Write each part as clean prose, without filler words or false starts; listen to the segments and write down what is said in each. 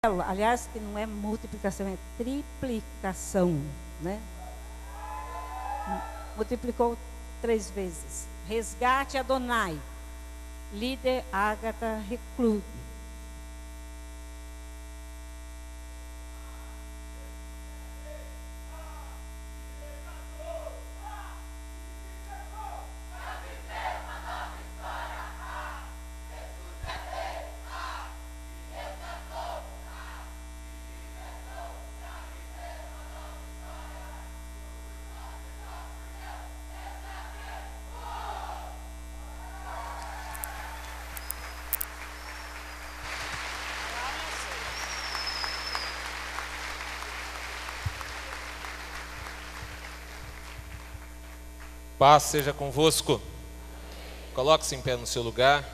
aliás, que não é multiplicação, é triplicação, né? Multiplicou 3 vezes. Resgate Adonai, líder Ágata Reclube. Paz seja convosco. Coloque-se em pé no seu lugar.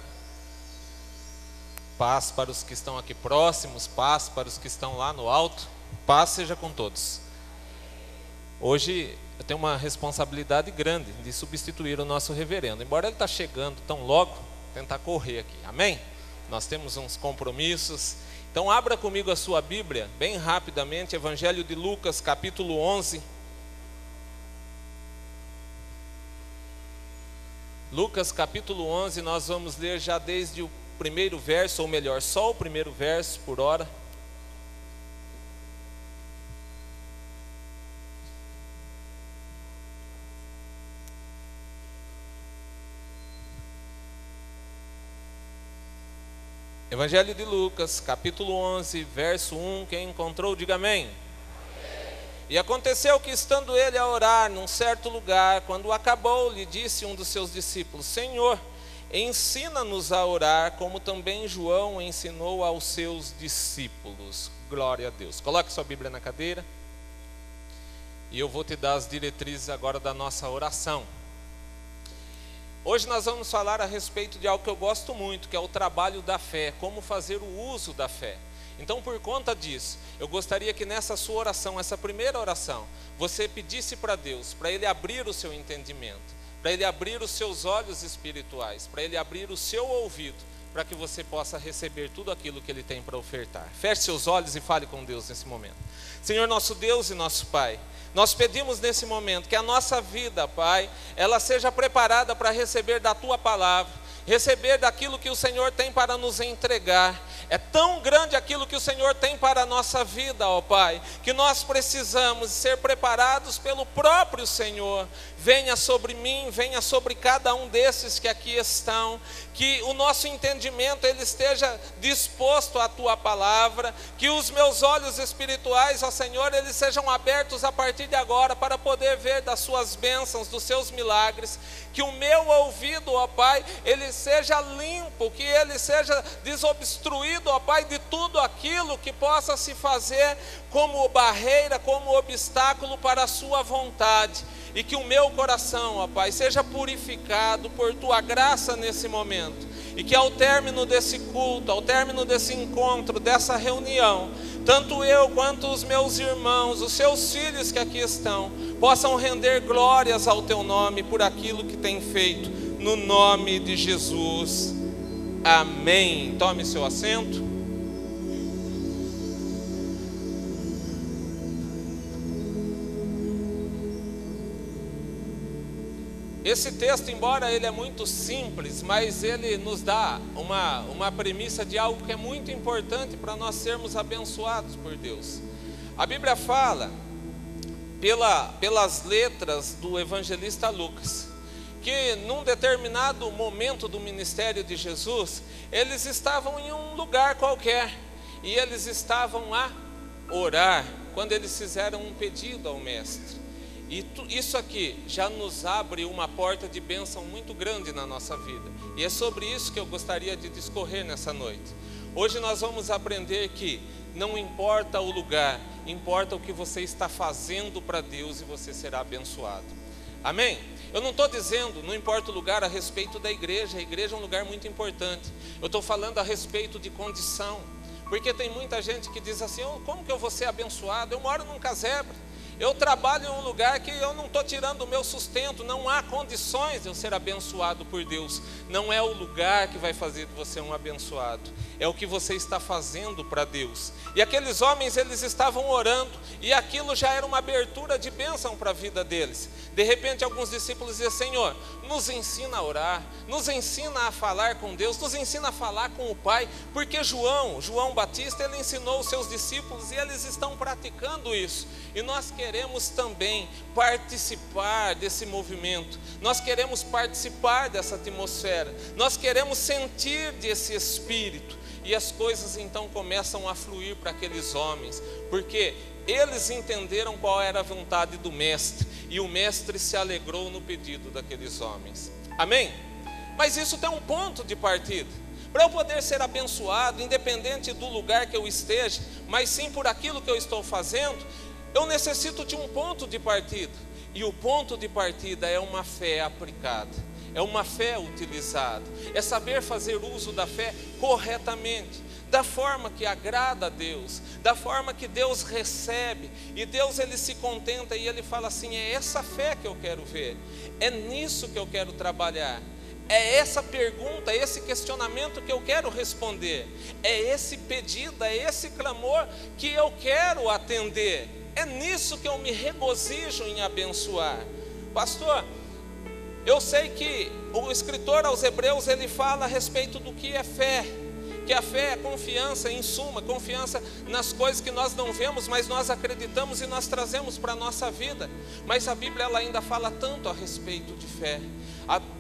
Paz para os que estão aqui próximos, paz para os que estão lá no alto. Paz seja com todos. Hoje eu tenho uma responsabilidade grande de substituir o nosso reverendo. Embora ele está chegando tão logo, tentar correr aqui. Amém? Nós temos uns compromissos. Então abra comigo a sua Bíblia, bem rapidamente, Evangelho de Lucas, capítulo 11. Lucas capítulo 11, nós vamos ler já desde o primeiro verso, ou melhor, só o primeiro verso por hora. Evangelho de Lucas, capítulo 11, verso 1, quem encontrou, diga amém. E aconteceu que, estando ele a orar num certo lugar, quando acabou, lhe disse um dos seus discípulos: Senhor, ensina-nos a orar, como também João ensinou aos seus discípulos. Glória a Deus. Coloque sua Bíblia na cadeira. E eu vou te dar as diretrizes agora da nossa oração. Hoje nós vamos falar a respeito de algo que eu gosto muito, que é o trabalho da fé, como fazer o uso da fé. Então, por conta disso, eu gostaria que nessa sua oração, essa primeira oração, você pedisse para Deus, para Ele abrir o seu entendimento, para Ele abrir os seus olhos espirituais, para Ele abrir o seu ouvido, para que você possa receber tudo aquilo que Ele tem para ofertar. Feche seus olhos e fale com Deus nesse momento. Senhor nosso Deus e nosso Pai, nós pedimos nesse momento que a nossa vida, Pai, ela seja preparada para receber da Tua palavra, receber daquilo que o Senhor tem para nos entregar. É tão grande aquilo que o Senhor tem para a nossa vida, ó Pai, que nós precisamos ser preparados pelo próprio Senhor. Venha sobre mim, venha sobre cada um desses que aqui estão, que o nosso entendimento ele esteja disposto à Tua palavra, que os meus olhos espirituais, ó Senhor, eles sejam abertos a partir de agora para poder ver das Suas bênçãos, dos Seus milagres, que o meu ouvido, ó Pai, ele seja limpo, que ele seja desobstruído, ó Pai, de tudo aquilo que possa se fazer como barreira, como obstáculo para a Sua vontade. E que o meu coração, ó Pai, seja purificado por Tua graça nesse momento. E que ao término desse culto, ao término desse encontro, dessa reunião, tanto eu quanto os meus irmãos, os Seus filhos que aqui estão, possam render glórias ao Teu nome por aquilo que tem feito, no nome de Jesus. Amém. Tome seu assento. Esse texto, embora ele é muito simples, mas ele nos dá uma premissa de algo que é muito importante para nós sermos abençoados por Deus. A Bíblia fala, pelas letras do evangelista Lucas, que num determinado momento do ministério de Jesus, eles estavam em um lugar qualquer, e eles estavam a orar, quando eles fizeram um pedido ao Mestre. E isso aqui já nos abre uma porta de bênção muito grande na nossa vida. E é sobre isso que eu gostaria de discorrer nessa noite. Hoje nós vamos aprender que não importa o lugar, importa o que você está fazendo para Deus e você será abençoado. Amém? Eu não estou dizendo, não importa o lugar, a respeito da igreja. A igreja é um lugar muito importante. Eu estou falando a respeito de condição. Porque tem muita gente que diz assim: oh, como que eu vou ser abençoado? Eu moro num casebre. Eu trabalho em um lugar que eu não estou tirando o meu sustento, não há condições de eu ser abençoado por Deus. Não é o lugar que vai fazer de você um abençoado, é o que você está fazendo para Deus. E aqueles homens, eles estavam orando, e aquilo já era uma abertura de bênção para a vida deles. De repente alguns discípulos diziam: Senhor, nos ensina a orar, nos ensina a falar com Deus, nos ensina a falar com o Pai, porque João Batista, ele ensinou os seus discípulos, e eles estão praticando isso. E nós queremos também participar desse movimento, nós queremos participar dessa atmosfera, nós queremos sentir desse Espírito. E as coisas então começam a fluir para aqueles homens, porque eles entenderam qual era a vontade do Mestre, e o Mestre se alegrou no pedido daqueles homens. Amém? Mas isso tem um ponto de partida. Para eu poder ser abençoado, independente do lugar que eu esteja, mas sim por aquilo que eu estou fazendo, eu necessito de um ponto de partida. E o ponto de partida é uma fé aplicada, é uma fé utilizada, é saber fazer uso da fé corretamente, da forma que agrada a Deus, da forma que Deus recebe. E Deus, ele se contenta e ele fala assim: é essa fé que eu quero ver, é nisso que eu quero trabalhar, é essa pergunta, é esse questionamento que eu quero responder, é esse pedido, é esse clamor que eu quero atender, é nisso que eu me regozijo em abençoar. Pastor, eu sei que o escritor aos Hebreus, ele fala a respeito do que é fé, que a fé é confiança, em suma, confiança nas coisas que nós não vemos, mas nós acreditamos e nós trazemos para a nossa vida. Mas a Bíblia, ela ainda fala tanto a respeito de fé.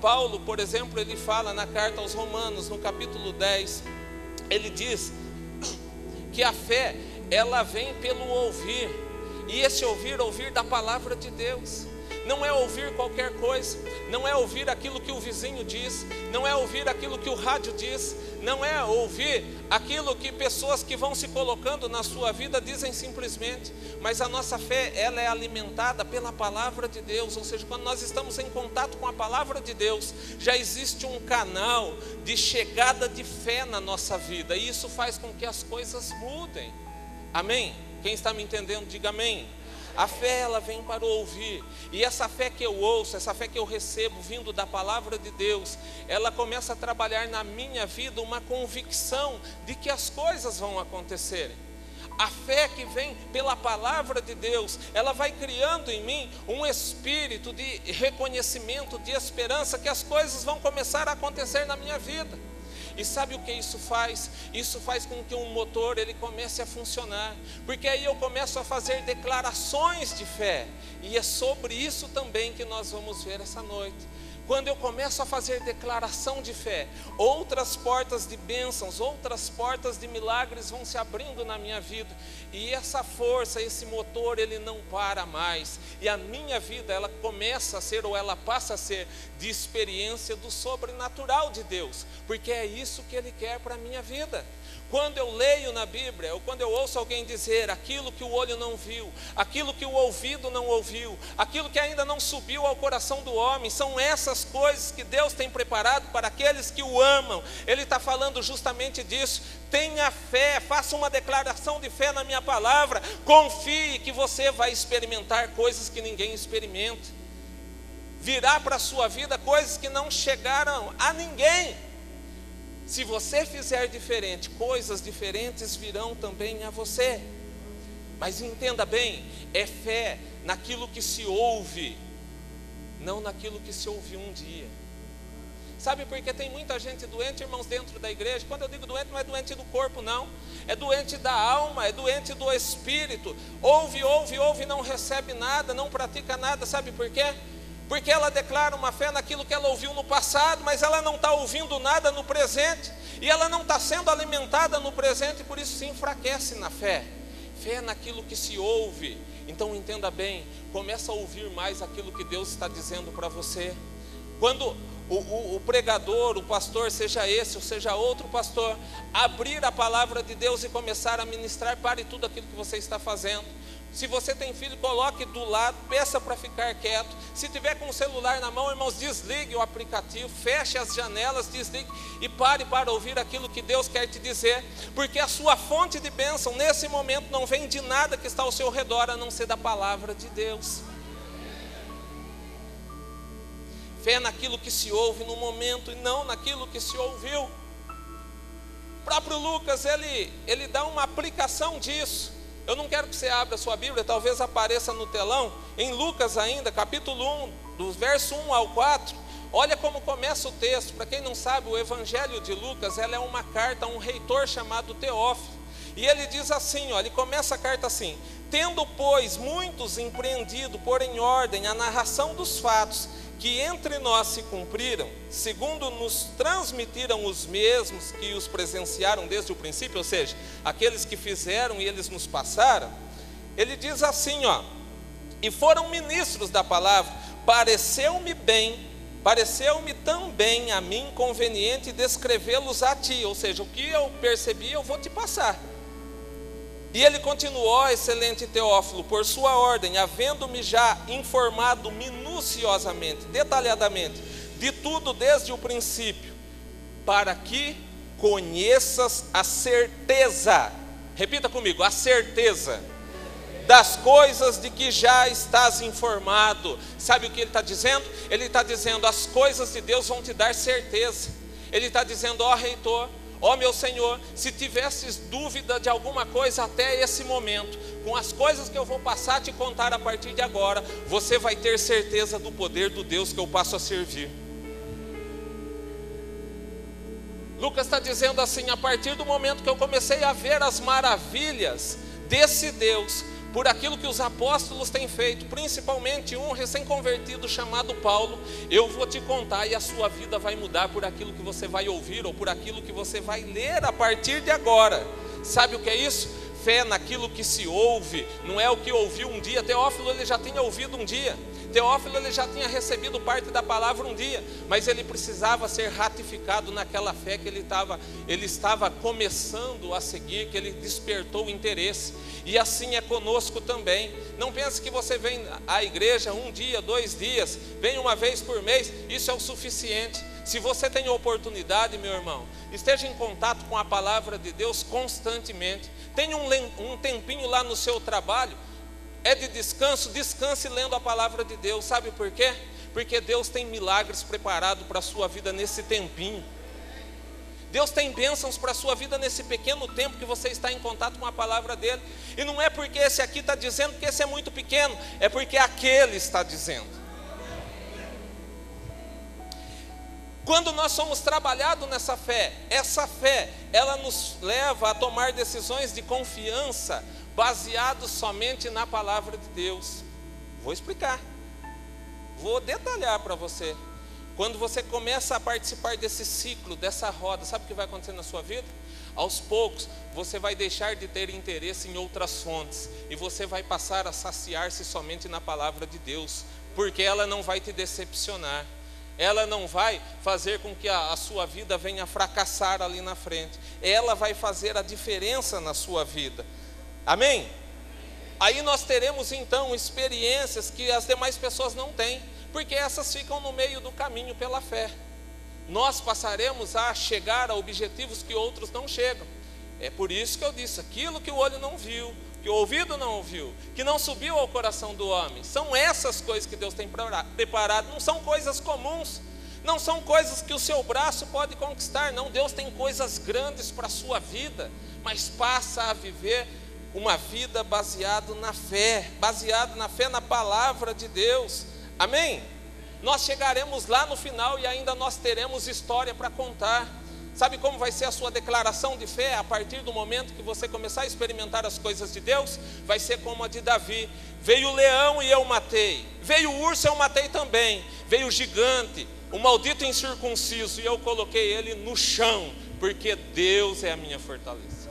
Paulo, por exemplo, ele fala na carta aos Romanos, no capítulo 10, ele diz que a fé, ela vem pelo ouvir, e esse ouvir da palavra de Deus. Não é ouvir qualquer coisa, não é ouvir aquilo que o vizinho diz, não é ouvir aquilo que o rádio diz, não é ouvir aquilo que pessoas que vão se colocando na sua vida dizem simplesmente. Mas a nossa fé, ela é alimentada pela palavra de Deus. Ou seja, quando nós estamos em contato com a palavra de Deus, já existe um canal de chegada de fé na nossa vida, e isso faz com que as coisas mudem. Amém? Quem está me entendendo, diga amém. A fé, ela vem para ouvir, e essa fé que eu ouço, essa fé que eu recebo vindo da palavra de Deus, ela começa a trabalhar na minha vida uma convicção de que as coisas vão acontecerem. A fé que vem pela palavra de Deus, ela vai criando em mim um espírito de reconhecimento, de esperança, que as coisas vão começar a acontecer na minha vida. E sabe o que isso faz? Isso faz com que um motor, ele comece a funcionar, porque aí eu começo a fazer declarações de fé, e é sobre isso também que nós vamos ver essa noite. Quando eu começo a fazer declaração de fé, outras portas de bênçãos, outras portas de milagres vão se abrindo na minha vida, e essa força, esse motor, ele não para mais, e a minha vida, ela começa a ser, ou ela passa a ser, de experiência do sobrenatural de Deus, porque é isso que Ele quer para a minha vida. Quando eu leio na Bíblia, ou quando eu ouço alguém dizer aquilo que o olho não viu, aquilo que o ouvido não ouviu, aquilo que ainda não subiu ao coração do homem, são essas coisas que Deus tem preparado para aqueles que o amam. Ele está falando justamente disso. Tenha fé, faça uma declaração de fé na minha palavra, confie que você vai experimentar coisas que ninguém experimenta, virá para a sua vida coisas que não chegaram a ninguém. Se você fizer diferente, coisas diferentes virão também a você. Mas entenda bem, é fé naquilo que se ouve, não naquilo que se ouviu um dia. Sabe por que tem muita gente doente, irmãos, dentro da igreja? Quando eu digo doente, não é doente do corpo, não. É doente da alma, é doente do espírito. Ouve, não recebe nada, não pratica nada. Sabe por quê? Porque ela declara uma fé naquilo que ela ouviu no passado, mas ela não está ouvindo nada no presente, e ela não está sendo alimentada no presente, e por isso se enfraquece na fé. Fé naquilo que se ouve. Então entenda bem, começa a ouvir mais aquilo que Deus está dizendo para você. Quando o pregador, o pastor, seja esse ou seja outro pastor, abrir a palavra de Deus e começar a ministrar, pare tudo aquilo que você está fazendo. Se você tem filho, coloque do lado, peça para ficar quieto. Se tiver com o celular na mão, irmãos, desligue o aplicativo, feche as janelas, desligue e pare para ouvir aquilo que Deus quer te dizer. Porque a sua fonte de bênção nesse momento não vem de nada que está ao seu redor, a não ser da palavra de Deus. Fé naquilo que se ouve no momento e não naquilo que se ouviu. O próprio Lucas, ele dá uma aplicação disso. Eu não quero que você abra a sua Bíblia, talvez apareça no telão, em Lucas ainda, capítulo 1, do verso 1 ao 4, olha como começa o texto. Para quem não sabe, o Evangelho de Lucas, ela é uma carta a um reitor chamado Teófilo, e ele diz assim, ele começa a carta assim: tendo, pois, muitos empreendido por em ordem a narração dos fatos que entre nós se cumpriram, segundo nos transmitiram os mesmos que os presenciaram desde o princípio, ou seja, aqueles que fizeram e eles nos passaram, ele diz assim, e foram ministros da palavra, pareceu-me também a mim conveniente descrevê-los a ti, ou seja, o que eu percebi eu vou te passar. E ele continuou, excelente Teófilo, por sua ordem, havendo-me já informado minuciosamente, detalhadamente, de tudo desde o princípio, para que conheças a certeza, repita comigo, a certeza das coisas de que já estás informado. Sabe o que ele está dizendo? Ele está dizendo, as coisas de Deus vão te dar certeza. Ele está dizendo, reitor, meu Senhor, se tivesses dúvida de alguma coisa até esse momento, com as coisas que eu vou passar a te contar a partir de agora, você vai ter certeza do poder do Deus que eu passo a servir. Lucas está dizendo assim, a partir do momento que eu comecei a ver as maravilhas desse Deus, por aquilo que os apóstolos têm feito, principalmente um recém-convertido chamado Paulo, eu vou te contar e a sua vida vai mudar por aquilo que você vai ouvir ou por aquilo que você vai ler a partir de agora. Sabe o que é isso? Fé naquilo que se ouve, não é o que ouviu um dia. Teófilo, ele já tinha ouvido um dia. Teófilo, ele já tinha recebido parte da palavra um dia, mas ele precisava ser ratificado naquela fé que ele estava começando a seguir, que ele despertou o interesse. E assim é conosco também. Não pense que você vem à igreja um dia, 2 dias, vem uma vez por mês, isso é o suficiente. Se você tem oportunidade, meu irmão, esteja em contato com a palavra de Deus constantemente. Tenha um tempinho lá no seu trabalho, é de descanso, descanse lendo a palavra de Deus. Sabe por quê? Porque Deus tem milagres preparados para a sua vida nesse tempinho. Deus tem bênçãos para a sua vida nesse pequeno tempo que você está em contato com a palavra dele. E não é porque esse aqui está dizendo que esse é muito pequeno, é porque aquele está dizendo. Quando nós somos trabalhados nessa fé, essa fé, ela nos leva a tomar decisões de confiança, baseados somente na palavra de Deus. Vou explicar, vou detalhar para você. Quando você começa a participar desse ciclo, dessa roda, sabe o que vai acontecer na sua vida? Aos poucos, você vai deixar de ter interesse em outras fontes, e você vai passar a saciar-se somente na palavra de Deus, porque ela não vai te decepcionar. Ela não vai fazer com que a sua vida venha a fracassar ali na frente. Ela vai fazer a diferença na sua vida. Amém? Aí nós teremos então experiências que as demais pessoas não têm, porque essas ficam no meio do caminho pela fé. Nós passaremos a chegar a objetivos que outros não chegam. É por isso que eu disse, aquilo que o olho não viu, que o ouvido não ouviu, que não subiu ao coração do homem, são essas coisas que Deus tem preparado. Não são coisas comuns, não são coisas que o seu braço pode conquistar, não. Deus tem coisas grandes para a sua vida, mas passa a viver uma vida baseada na fé na palavra de Deus. Amém? Nós chegaremos lá no final e ainda nós teremos história para contar. Sabe como vai ser a sua declaração de fé? A partir do momento que você começar a experimentar as coisas de Deus, vai ser como a de Davi. Veio o leão e eu matei, veio o urso e eu matei também, veio o gigante, o maldito incircunciso, e eu coloquei ele no chão, porque Deus é a minha fortaleza.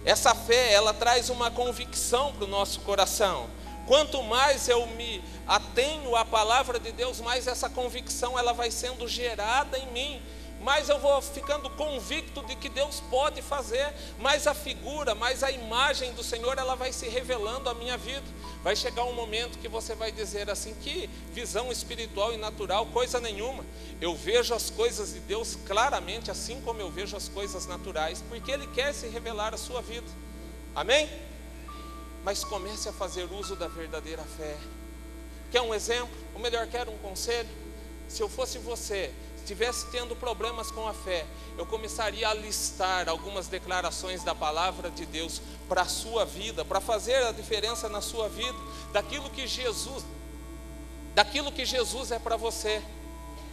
Essa fé, ela traz uma convicção para o nosso coração. Quanto mais eu me atenho à palavra de Deus, mais essa convicção ela vai sendo gerada em mim. mais eu vou ficando convicto de que Deus pode fazer, mais a figura, mais a imagem do Senhor, ela vai se revelando à minha vida. Vai chegar um momento que você vai dizer assim: que visão espiritual e natural, coisa nenhuma. Eu vejo as coisas de Deus claramente, assim como eu vejo as coisas naturais, porque Ele quer se revelar à sua vida. Amém? Mas comece a fazer uso da verdadeira fé. Quer um exemplo? Ou melhor, quer um conselho? Se eu fosse você, estivesse tendo problemas com a fé, eu começaria a listar algumas declarações da palavra de Deus para a sua vida, para fazer a diferença na sua vida, daquilo que Jesus é para você.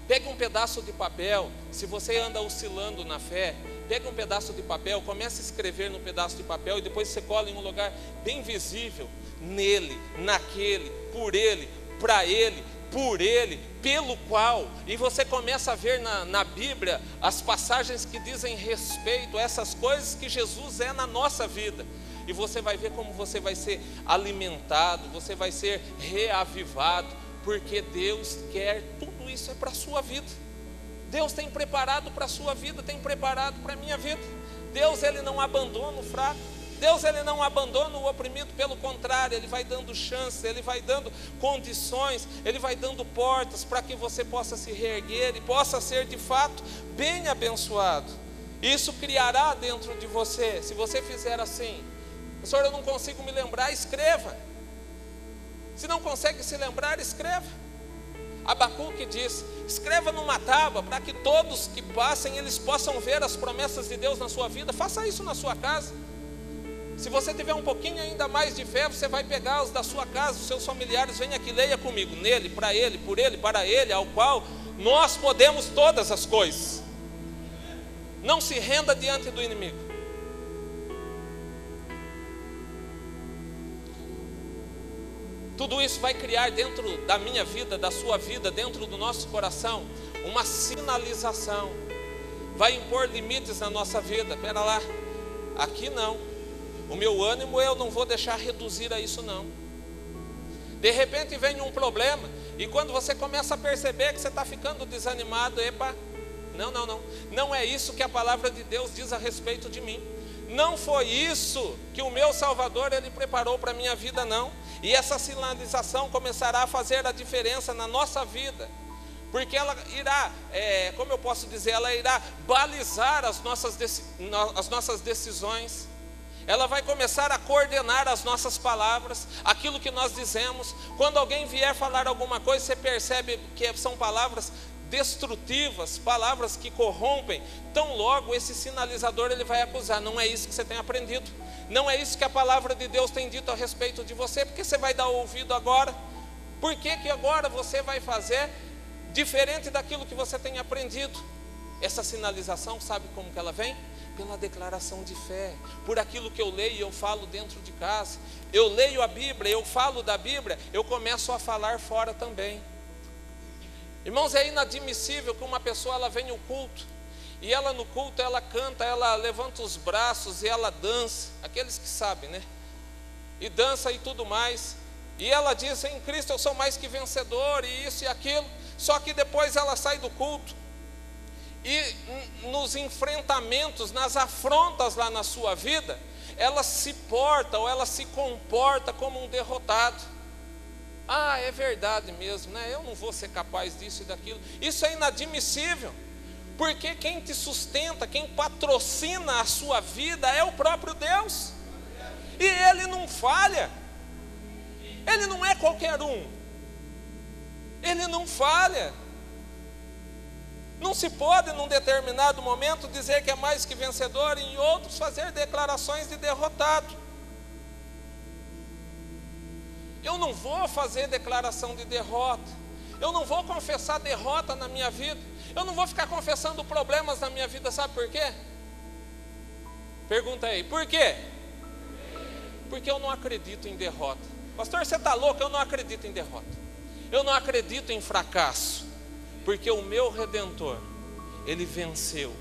Pegue um pedaço de papel, se você anda oscilando na fé, pegue um pedaço de papel, comece a escrever no pedaço de papel e depois você cola em um lugar bem visível, nele, naquele, por ele, para ele, por ele, pelo qual, e você começa a ver na Bíblia as passagens que dizem respeito a essas coisas que Jesus é na nossa vida, e você vai ver como você vai ser alimentado, você vai ser reavivado, porque Deus quer, tudo isso é para a sua vida. Deus tem preparado para a sua vida, tem preparado para a minha vida. Deus, Ele não abandona o fraco. Deus, Ele não abandona o oprimido, pelo contrário, Ele vai dando chances, Ele vai dando condições, Ele vai dando portas para que você possa se reerguer e possa ser de fato bem abençoado. Isso criará dentro de você, se você fizer assim: pastor, eu não consigo me lembrar, escreva. Se não consegue se lembrar, escreva. Abacuque diz: escreva numa tábua, para que todos que passem, eles possam ver as promessas de Deus na sua vida. Faça isso na sua casa. Se você tiver um pouquinho ainda mais de fé, você vai pegar os da sua casa, os seus familiares, venha aqui, leia comigo: nele, para ele, por ele, para ele, ao qual nós podemos todas as coisas. Não se renda diante do inimigo. Tudo isso vai criar dentro da minha vida, da sua vida, dentro do nosso coração, uma sinalização. Vai impor limites na nossa vida. Espera lá, aqui não. O meu ânimo eu não vou deixar reduzir a isso não. De repente vem um problema, e quando você começa a perceber que você está ficando desanimado, epa, não é isso que a palavra de Deus diz a respeito de mim. Não foi isso que o meu Salvador, Ele preparou para a minha vida, não. E essa sinalização começará a fazer a diferença na nossa vida, porque ela irá, como eu posso dizer, ela irá balizar as nossas decisões. Ela vai começar a coordenar as nossas palavras, aquilo que nós dizemos. Quando alguém vier falar alguma coisa, você percebe que são palavras destrutivas, palavras que corrompem. Tão logo esse sinalizador, ele vai acusar: não é isso que você tem aprendido, não é isso que a palavra de Deus tem dito a respeito de você. Porque você vai dar ouvido agora? Por que agora você vai fazer diferente daquilo que você tem aprendido? Essa sinalização, sabe como que ela vem? Pela declaração de fé, por aquilo que eu leio e eu falo dentro de casa. Eu leio a Bíblia, eu falo da Bíblia, eu começo a falar fora também. Irmãos, é inadmissível que uma pessoa, ela venha ao culto, e ela no culto, ela canta, ela levanta os braços e ela dança, aqueles que sabem, né? E dança e tudo mais, e ela diz: em Cristo eu sou mais que vencedor, e isso e aquilo. Só que depois ela sai do culto, e nos enfrentamentos, nas afrontas lá na sua vida, ela se porta ou ela se comporta como um derrotado. Ah, é verdade mesmo, né? Eu não vou ser capaz disso e daquilo. Isso é inadmissível, porque quem te sustenta, quem patrocina a sua vida é o próprio Deus, e Ele não falha. Ele não é qualquer um, Ele não falha. Não se pode, num determinado momento, dizer que é mais que vencedor, e em outros fazer declarações de derrotado. Eu não vou fazer declaração de derrota, eu não vou confessar derrota na minha vida, eu não vou ficar confessando problemas na minha vida. Sabe por quê? Pergunta aí, por quê? Porque eu não acredito em derrota. Pastor, você está louco? Eu não acredito em derrota, eu não acredito em fracasso. Porque o meu Redentor, Ele venceu,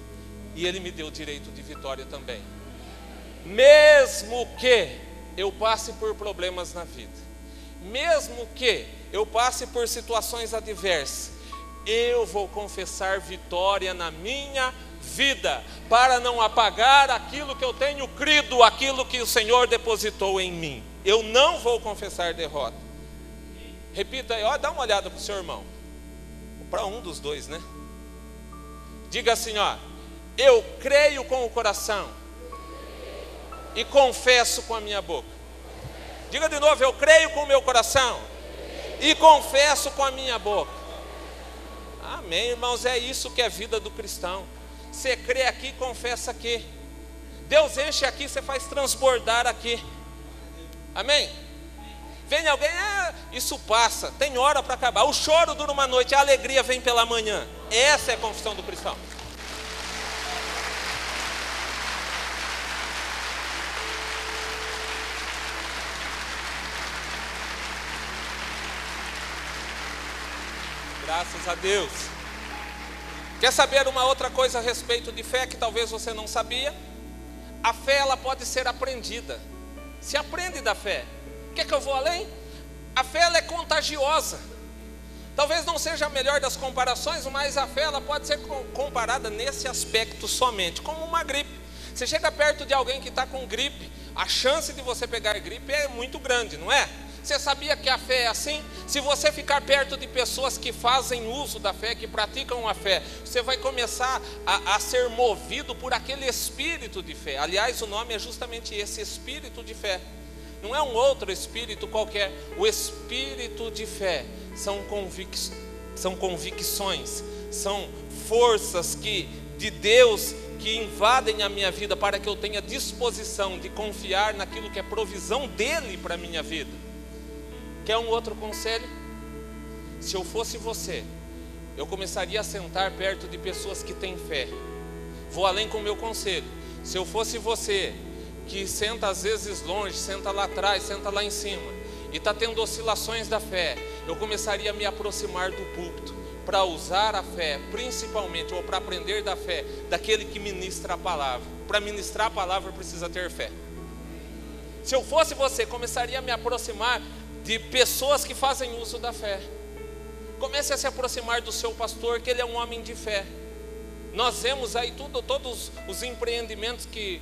e Ele me deu direito de vitória também. Mesmo que eu passe por problemas na vida, mesmo que eu passe por situações adversas, eu vou confessar vitória na minha vida, para não apagar aquilo que eu tenho crido, aquilo que o Senhor depositou em mim. Eu não vou confessar derrota. Repita aí, ó, dá uma olhada para o seu irmão, para um dos dois, né? Diga assim, ó: eu creio com o coração e confesso com a minha boca. Diga de novo: eu creio com o meu coração e confesso com a minha boca. Amém, irmãos, é isso que é a vida do cristão. Você crê aqui, confessa aqui. Deus enche aqui, você faz transbordar aqui. Amém? Vem alguém, isso passa, tem hora para acabar. O choro dura uma noite, a alegria vem pela manhã. Essa é a confissão do cristão. Graças a Deus. Quer saber uma outra coisa a respeito de fé que talvez você não sabia? A fé, ela pode ser aprendida. Se aprende da fé. Quer que eu vou além? A fé, ela é contagiosa. Talvez não seja a melhor das comparações, mas a fé, ela pode ser comparada nesse aspecto somente, como uma gripe. Você chega perto de alguém que está com gripe, a chance de você pegar gripe é muito grande, não é? Você sabia que a fé é assim? Se você ficar perto de pessoas que fazem uso da fé, que praticam a fé, você vai começar a ser movido por aquele espírito de fé. Aliás, o nome é justamente esse, espírito de fé. Não é um outro espírito qualquer. O espírito de fé são convicções, são forças de Deus que invadem a minha vida para que eu tenha disposição de confiar naquilo que é provisão dEle para a minha vida. Quer um outro conselho? Se eu fosse você, eu começaria a sentar perto de pessoas que têm fé. Vou além com o meu conselho. Se eu fosse você, que senta às vezes longe, senta lá atrás, senta lá em cima, e está tendo oscilações da fé, eu começaria a me aproximar do púlpito, para usar a fé, principalmente, ou para aprender da fé, daquele que ministra a palavra. Para ministrar a palavra precisa ter fé. Se eu fosse você, começaria a me aproximar de pessoas que fazem uso da fé. Comece a se aproximar do seu pastor, que ele é um homem de fé. Nós vemos aí todos os empreendimentos que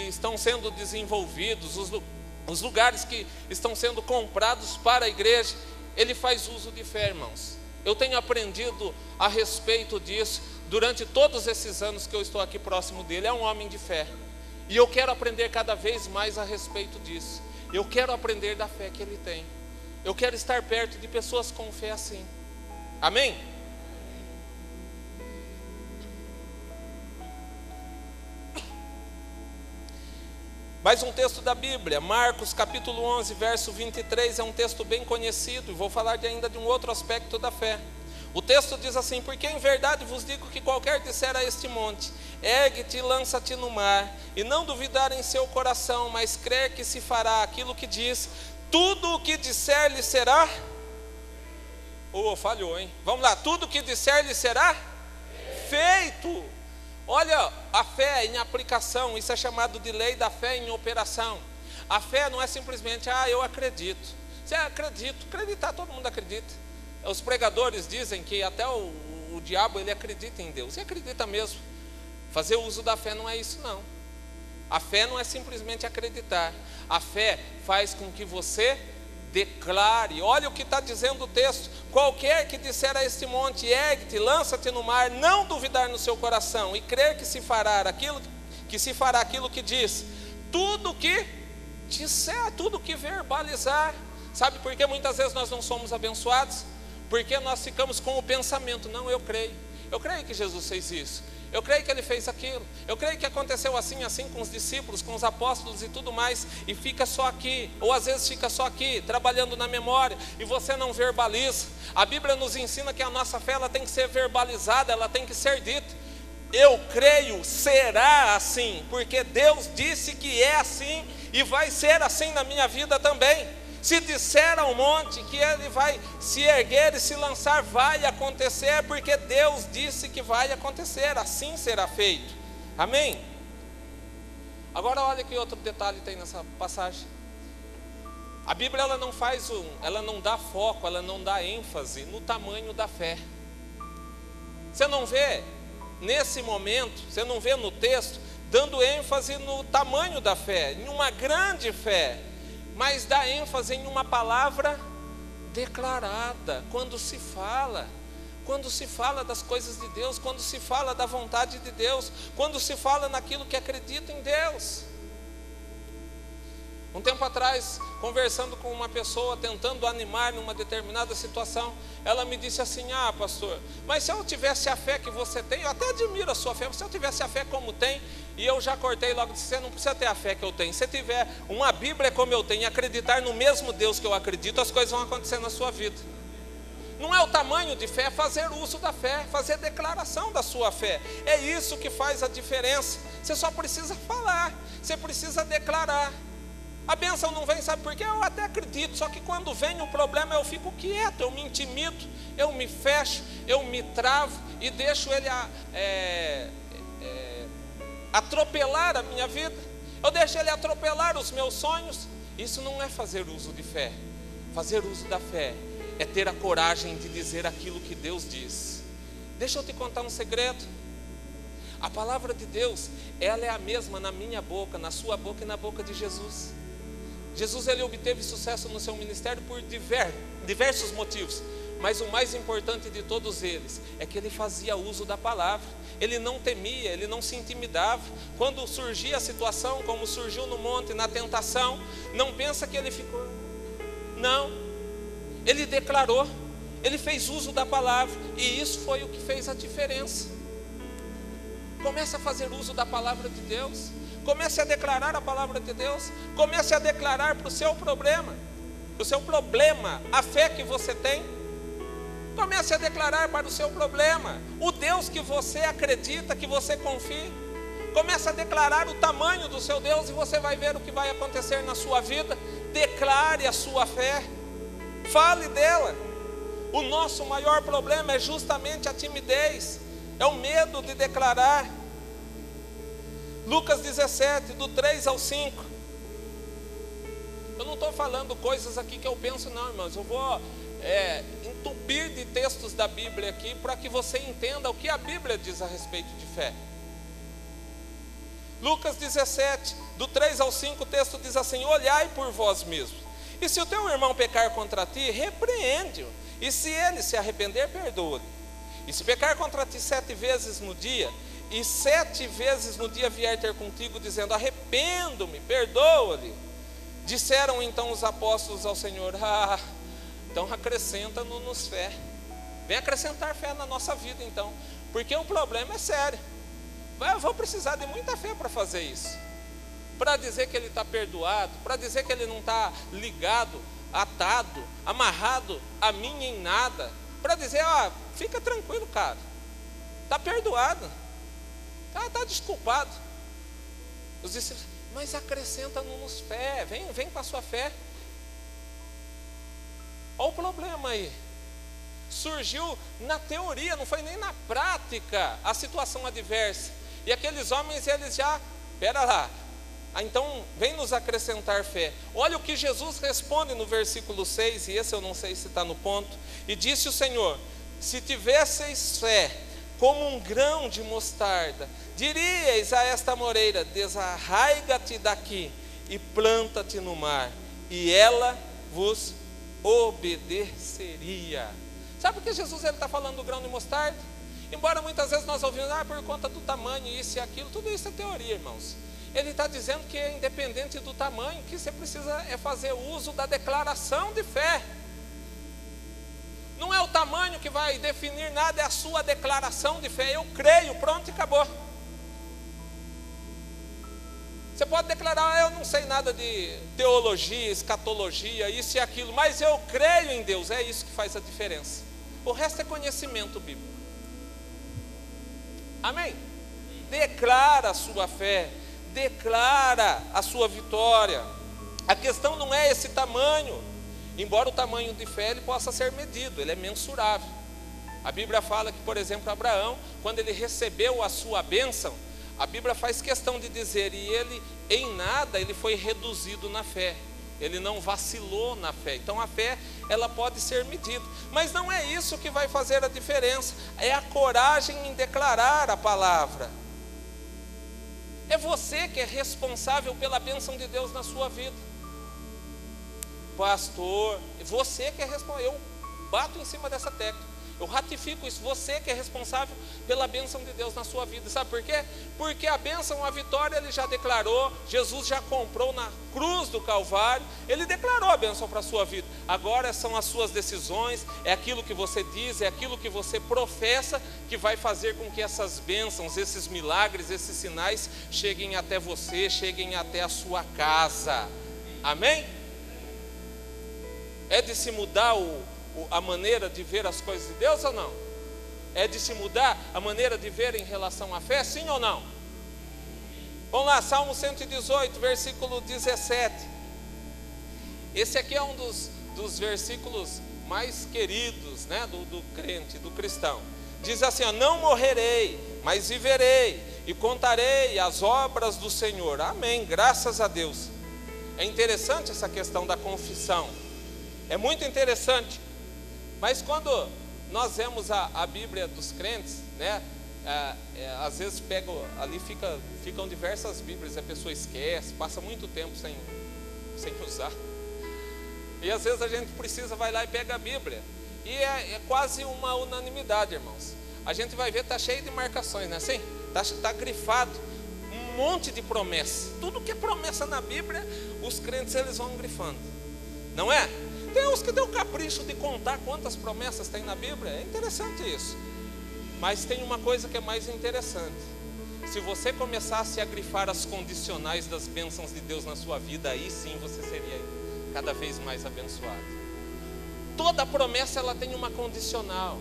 estão sendo desenvolvidos, os lugares que estão sendo comprados para a igreja. Ele faz uso de fé, irmãos. Eu tenho aprendido a respeito disso durante todos esses anos que eu estou aqui próximo dele. É um homem de fé, e eu quero aprender cada vez mais a respeito disso. Eu quero aprender da fé que ele tem. Eu quero estar perto de pessoas com fé assim. Amém? Mais um texto da Bíblia, Marcos capítulo 11, verso 23, é um texto bem conhecido, e vou falar ainda de um outro aspecto da fé. O texto diz assim: porque em verdade vos digo que qualquer disser a este monte, ergue-te e lança-te no mar, e não duvidar em seu coração, mas crer que se fará aquilo que diz, tudo o que disser lhe será... falhou, hein? Vamos lá, tudo o que disser lhe será feito. Olha, a fé em aplicação, isso é chamado de lei da fé em operação. A fé não é simplesmente, eu acredito. Você acredita, acreditar, todo mundo acredita. Os pregadores dizem que até o diabo, ele acredita em Deus. E acredita mesmo. Fazer uso da fé não é isso, não. A fé não é simplesmente acreditar. A fé faz com que você declare. Olha o que está dizendo o texto: qualquer que disser a este monte, ergue-te, lança-te no mar, não duvidar no seu coração, e crer que se fará aquilo que diz, tudo que disser, tudo que verbalizar. Sabe por que muitas vezes nós não somos abençoados? Porque nós ficamos com o pensamento: não, eu creio que Jesus fez isso, eu creio que Ele fez aquilo, eu creio que aconteceu assim com os discípulos, com os apóstolos e tudo mais, e fica só aqui, ou às vezes fica só aqui, trabalhando na memória, e você não verbaliza. A Bíblia nos ensina que a nossa fé, ela tem que ser verbalizada, ela tem que ser dita. Eu creio, será assim, porque Deus disse que é assim, e vai ser assim na minha vida também. Se disser ao monte que ele vai se erguer e se lançar, vai acontecer, porque Deus disse que vai acontecer, assim será feito. Amém? Agora olha que outro detalhe tem nessa passagem. A Bíblia, ela não dá foco, ela não dá ênfase no tamanho da fé. Você não vê nesse momento, você não vê no texto, dando ênfase no tamanho da fé, em uma grande fé, mas dá ênfase em uma palavra declarada, quando se fala das coisas de Deus, quando se fala da vontade de Deus, quando se fala naquilo que acredita em Deus. Um tempo atrás, conversando com uma pessoa, tentando animar numa determinada situação, ela me disse assim: ah, pastor, mas se eu tivesse a fé que você tem, eu até admiro a sua fé, mas se eu tivesse a fé como tem, e eu já cortei logo, disse: você não precisa ter a fé que eu tenho, se tiver uma Bíblia como eu tenho, e acreditar no mesmo Deus que eu acredito, as coisas vão acontecer na sua vida. Não é o tamanho de fé, é fazer uso da fé, fazer declaração da sua fé, é isso que faz a diferença. Você só precisa falar, você precisa declarar. A bênção não vem, sabe por quê? Eu até acredito, só que quando vem o problema eu fico quieto, eu me intimido, eu me fecho, eu me travo e deixo ele atropelar a minha vida, eu deixo ele atropelar os meus sonhos. Isso não é fazer uso de fé. Fazer uso da fé é ter a coragem de dizer aquilo que Deus diz. Deixa eu te contar um segredo. A palavra de Deus, ela é a mesma na minha boca, na sua boca e na boca de Jesus. Jesus, ele obteve sucesso no seu ministério por diversos motivos, mas o mais importante de todos eles é que ele fazia uso da palavra. Ele não temia, ele não se intimidava. Quando surgia a situação, como surgiu no monte, na tentação, não pensa que ele ficou, não, ele declarou, ele fez uso da palavra, e isso foi o que fez a diferença. Comece a fazer uso da palavra de Deus, comece a declarar a palavra de Deus, comece a declarar para o seu problema, a fé que você tem. Comece a declarar para o seu problema o Deus que você acredita, que você confia. Comece a declarar o tamanho do seu Deus e você vai ver o que vai acontecer na sua vida. Declare a sua fé, fale dela. O nosso maior problema é justamente a timidez, é o medo de declarar. Lucas 17, do 3 ao 5. Eu não estou falando coisas aqui que eu penso, não, irmãos. Eu vou entupir de textos da Bíblia aqui para que você entenda o que a Bíblia diz a respeito de fé. Lucas 17, do 3 ao 5, o texto diz assim: olhai por vós mesmos, e se o teu irmão pecar contra ti, repreende-o, e se ele se arrepender, perdoa-lhe. E se pecar contra ti 7 vezes no dia, e 7 vezes no dia vier ter contigo, dizendo: arrependo-me, perdoa-lhe. Disseram então os apóstolos ao Senhor: então acrescenta-nos fé. Vem acrescentar fé na nossa vida então, porque o problema é sério. Eu vou precisar de muita fé para fazer isso, para dizer que ele está perdoado, para dizer que ele não está ligado, atado, amarrado a mim em nada, para dizer: fica tranquilo, cara, está perdoado, está desculpado. Os discípulos: mas acrescenta-nos fé, vem com a sua fé. Olha o problema aí. Surgiu na teoria, não foi nem na prática a situação adversa. E aqueles homens, eles já, espera lá, então vem nos acrescentar fé. Olha o que Jesus responde no versículo 6, e esse eu não sei se está no ponto. E disse o Senhor: se tivesseis fé como um grão de mostarda, diríeis a esta moreira: desarraiga-te daqui e planta-te no mar, e ela vos obedeceria. Sabe por que Jesus está falando do grão de mostarda? Embora muitas vezes nós ouvimos: por conta do tamanho, isso e aquilo, tudo isso é teoria, irmãos. Ele está dizendo que é independente do tamanho, que você precisa fazer uso da declaração de fé. Não é o tamanho que vai definir nada, é a sua declaração de fé. Eu creio, pronto e acabou. Você pode declarar: eu não sei nada de teologia, escatologia, isso e aquilo, mas eu creio em Deus. É isso que faz a diferença. O resto é conhecimento bíblico. Amém? Declara a sua fé, declara a sua vitória. A questão não é esse tamanho, embora o tamanho de fé ele possa ser medido, ele é mensurável. A Bíblia fala que, por exemplo, Abraão, quando ele recebeu a sua bênção, a Bíblia faz questão de dizer: e ele em nada ele foi reduzido na fé. ele não vacilou na fé. Então a fé, ela pode ser medida, mas não é isso que vai fazer a diferença, é a coragem em declarar a palavra. É você que é responsável pela bênção de Deus na sua vida. Pastor, você que é responsável. Eu bato em cima dessa tecla, eu ratifico isso. Você que é responsável pela bênção de Deus na sua vida. Sabe por quê? Porque a bênção, a vitória, ele já declarou. Jesus já comprou na cruz do Calvário. Ele declarou a bênção para a sua vida. Agora são as suas decisões, é aquilo que você diz, é aquilo que você professa, que vai fazer com que essas bênçãos, esses milagres, esses sinais cheguem até você, cheguem até a sua casa. Amém? É de se mudar a maneira de ver as coisas de Deus ou não? É de se mudar a maneira de ver em relação à fé, sim ou não? Vamos lá, Salmo 118, versículo 17. Esse aqui é um dos versículos mais queridos, né, do crente, do cristão. Diz assim, ó, não morrerei, mas viverei e contarei as obras do Senhor. Amém, graças a Deus. É interessante essa questão da confissão. É muito interessante. Mas quando nós vemos a Bíblia dos crentes, né, às vezes pego ali, ficam diversas Bíblias, a pessoa esquece, passa muito tempo sem usar. E às vezes a gente vai lá e pega a Bíblia. E é quase uma unanimidade, irmãos. A gente vai ver, está cheio de marcações, não é assim? Está grifado, um monte de promessa. Tudo que é promessa na Bíblia, os crentes eles vão grifando, não é? Tem uns que deu o capricho de contar quantas promessas tem na Bíblia. É interessante isso. Mas tem uma coisa que é mais interessante. Se você começasse a grifar as condicionais das bênçãos de Deus na sua vida, aí sim você seria cada vez mais abençoado. Toda promessa ela tem uma condicional.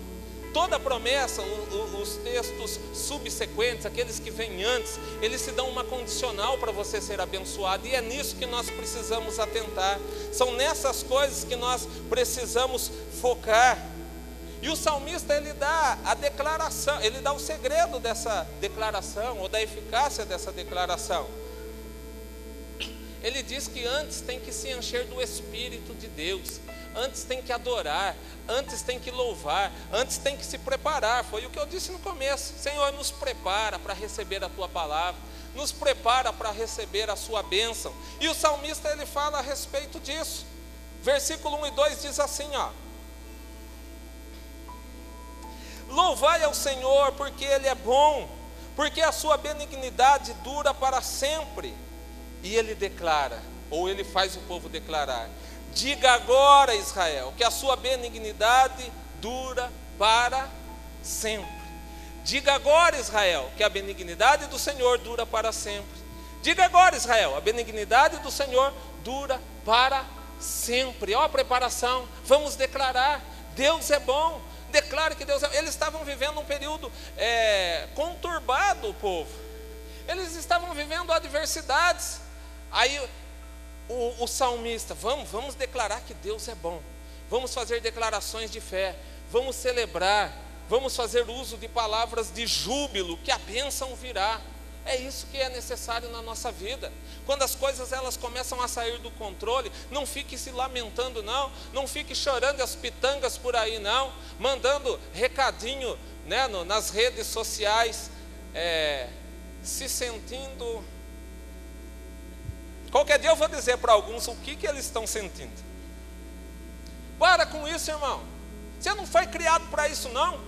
Toda promessa, os textos subsequentes, aqueles que vêm antes, eles se dão uma condicional para você ser abençoado. E é nisso que nós precisamos atentar. São nessas coisas que nós precisamos focar. E o salmista, ele dá a declaração, ele dá o segredo dessa declaração, ou da eficácia dessa declaração. Ele diz que antes tem que se encher do Espírito de Deus. Antes tem que adorar, antes tem que louvar, antes tem que se preparar. Foi o que eu disse no começo. Senhor, nos prepara para receber a Tua palavra, nos prepara para receber a Sua bênção. E o salmista, ele fala a respeito disso. Versículo 1 e 2 diz assim, ó: louvai ao Senhor, porque Ele é bom, porque a sua benignidade dura para sempre. E ele declara, ou ele faz o povo declarar: diga agora, Israel, que a sua benignidade dura para sempre. Diga agora, Israel, que a benignidade do Senhor dura para sempre. Diga agora, Israel, a benignidade do Senhor dura para sempre. Ó a preparação, vamos declarar: Deus é bom. Declare que Deus é bom. Eles estavam vivendo um período conturbado, o povo. Eles estavam vivendo adversidades. Aí o salmista, vamos declarar que Deus é bom, vamos fazer declarações de fé, vamos celebrar, vamos fazer uso de palavras de júbilo, que a bênção virá. É isso que é necessário na nossa vida. Quando as coisas elas começam a sair do controle, não fique se lamentando não fique chorando as pitangas por aí não, mandando recadinho, né, nas redes sociais, se sentindo... Qualquer dia eu vou dizer para alguns o que eles estão sentindo. Para com isso, irmão. Você não foi criado para isso não.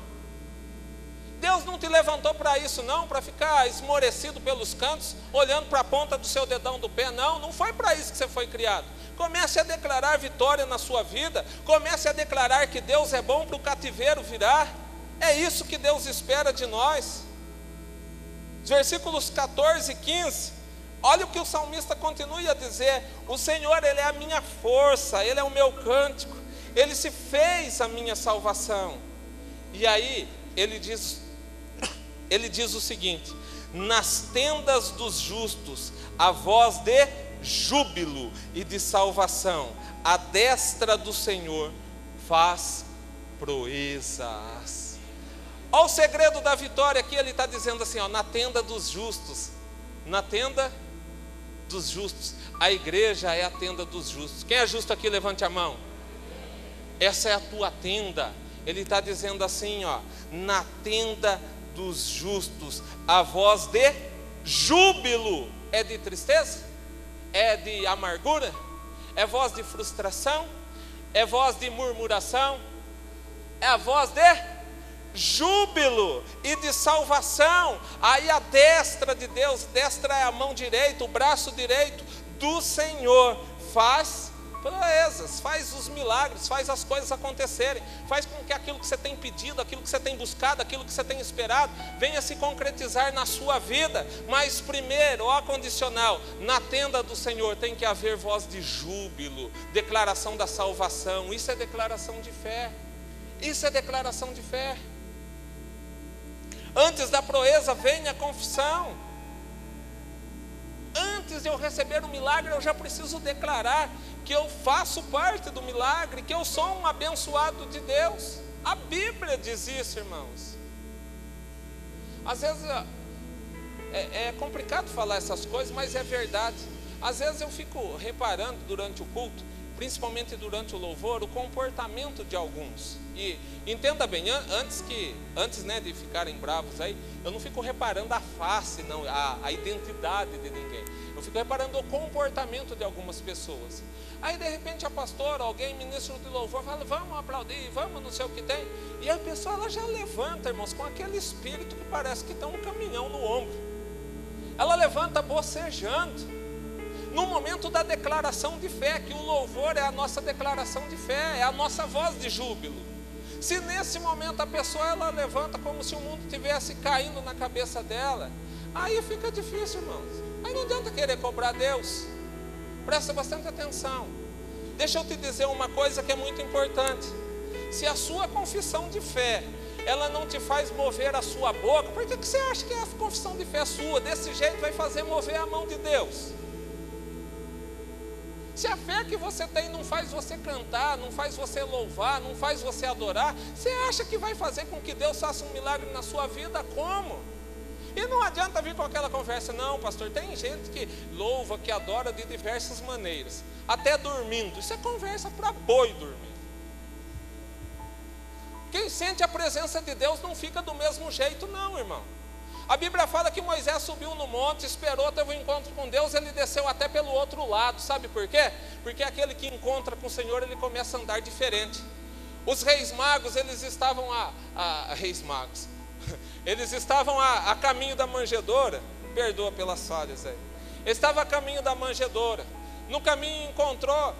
Deus não te levantou para isso não, para ficar esmorecido pelos cantos, olhando para a ponta do seu dedão do pé. Não foi para isso que você foi criado. Comece a declarar vitória na sua vida. Comece a declarar que Deus é bom, para o cativeiro virar. É isso que Deus espera de nós. Os versículos 14 e 15. Olha o que o salmista continua a dizer: o Senhor, Ele é a minha força, Ele é o meu cântico, Ele se fez a minha salvação. E aí ele diz o seguinte: nas tendas dos justos a voz de júbilo e de salvação, a destra do Senhor faz proezas. Olha o segredo da vitória aqui, ele está dizendo assim, ó, na tenda dos justos, na tenda dos justos. A igreja é a tenda dos justos. Quem é justo aqui, levante a mão. Essa é a tua tenda. Ele está dizendo assim, ó: na tenda dos justos, a voz de júbilo. É de tristeza? É de amargura? É voz de frustração? É voz de murmuração? É a voz de júbilo e de salvação. Aí a destra de Deus, destra é a mão direita, o braço direito do Senhor, faz proezas, faz os milagres, faz as coisas acontecerem, faz com que aquilo que você tem pedido, aquilo que você tem buscado, aquilo que você tem esperado, venha se concretizar na sua vida. Mas primeiro, ó, condicional, na tenda do Senhor tem que haver voz de júbilo, declaração da salvação. Isso é declaração de fé. Isso é declaração de fé. Antes da proeza vem a confissão. Antes de eu receber o milagre, eu já preciso declarar que eu faço parte do milagre, que eu sou um abençoado de Deus. A Bíblia diz isso, irmãos. Às vezes é complicado falar essas coisas, mas é verdade. Às vezes eu fico reparando durante o culto, principalmente durante o louvor, o comportamento de alguns. E entenda bem, antes né, de ficarem bravos aí, eu não fico reparando a face, não, a identidade de ninguém. Eu fico reparando o comportamento de algumas pessoas. Aí de repente a pastora, alguém, ministro de louvor, fala: vamos aplaudir, vamos não sei o que tem. E a pessoa ela já levanta, irmãos, com aquele espírito que parece que tem um caminhão no ombro. Ela levanta bocejando. No momento da declaração de fé, que o louvor é a nossa declaração de fé, é a nossa voz de júbilo. Se nesse momento a pessoa ela levanta como se o mundo estivesse caindo na cabeça dela, aí fica difícil, irmãos. Aí não adianta querer cobrar Deus. Presta bastante atenção. Deixa eu te dizer uma coisa que é muito importante. Se a sua confissão de fé ela não te faz mover a sua boca, por que você acha que a confissão de fé sua desse jeito vai fazer mover a mão de Deus? Se a fé que você tem não faz você cantar, não faz você louvar, não faz você adorar, você acha que vai fazer com que Deus faça um milagre na sua vida? Como? E não adianta vir com aquela conversa: não, pastor, tem gente que louva, que adora de diversas maneiras, até dormindo. Isso é conversa para boi dormir. Quem sente a presença de Deus não fica do mesmo jeito, não, irmão. A Bíblia fala que Moisés subiu no monte, esperou, teve um encontro com Deus, ele desceu até pelo outro lado. Sabe por quê? Porque aquele que encontra com o Senhor, ele começa a andar diferente. Os reis magos, eles estavam eles estavam a caminho da manjedoura. Perdoa pelas falhas aí. Estava a caminho da manjedoura. No caminho encontrou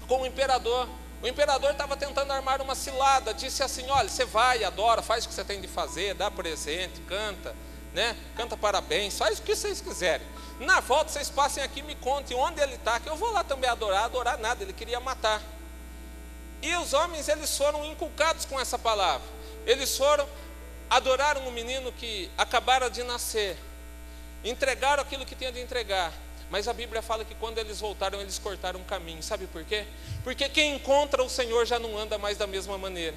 com o imperador. O imperador estava tentando armar uma cilada. Disse assim: olha, você vai, adora, faz o que você tem de fazer, dá presente, canta, né? Canta parabéns, faz o que vocês quiserem. Na volta vocês passem aqui e me contem onde ele está, que eu vou lá também adorar nada. Ele queria matar. E os homens, eles foram inculcados com essa palavra. Eles foram, adoraram um menino que acabara de nascer, entregaram aquilo que tinha de entregar. Mas a Bíblia fala que quando eles voltaram, eles cortaram um caminho. Sabe por quê? Porque quem encontra o Senhor já não anda mais da mesma maneira.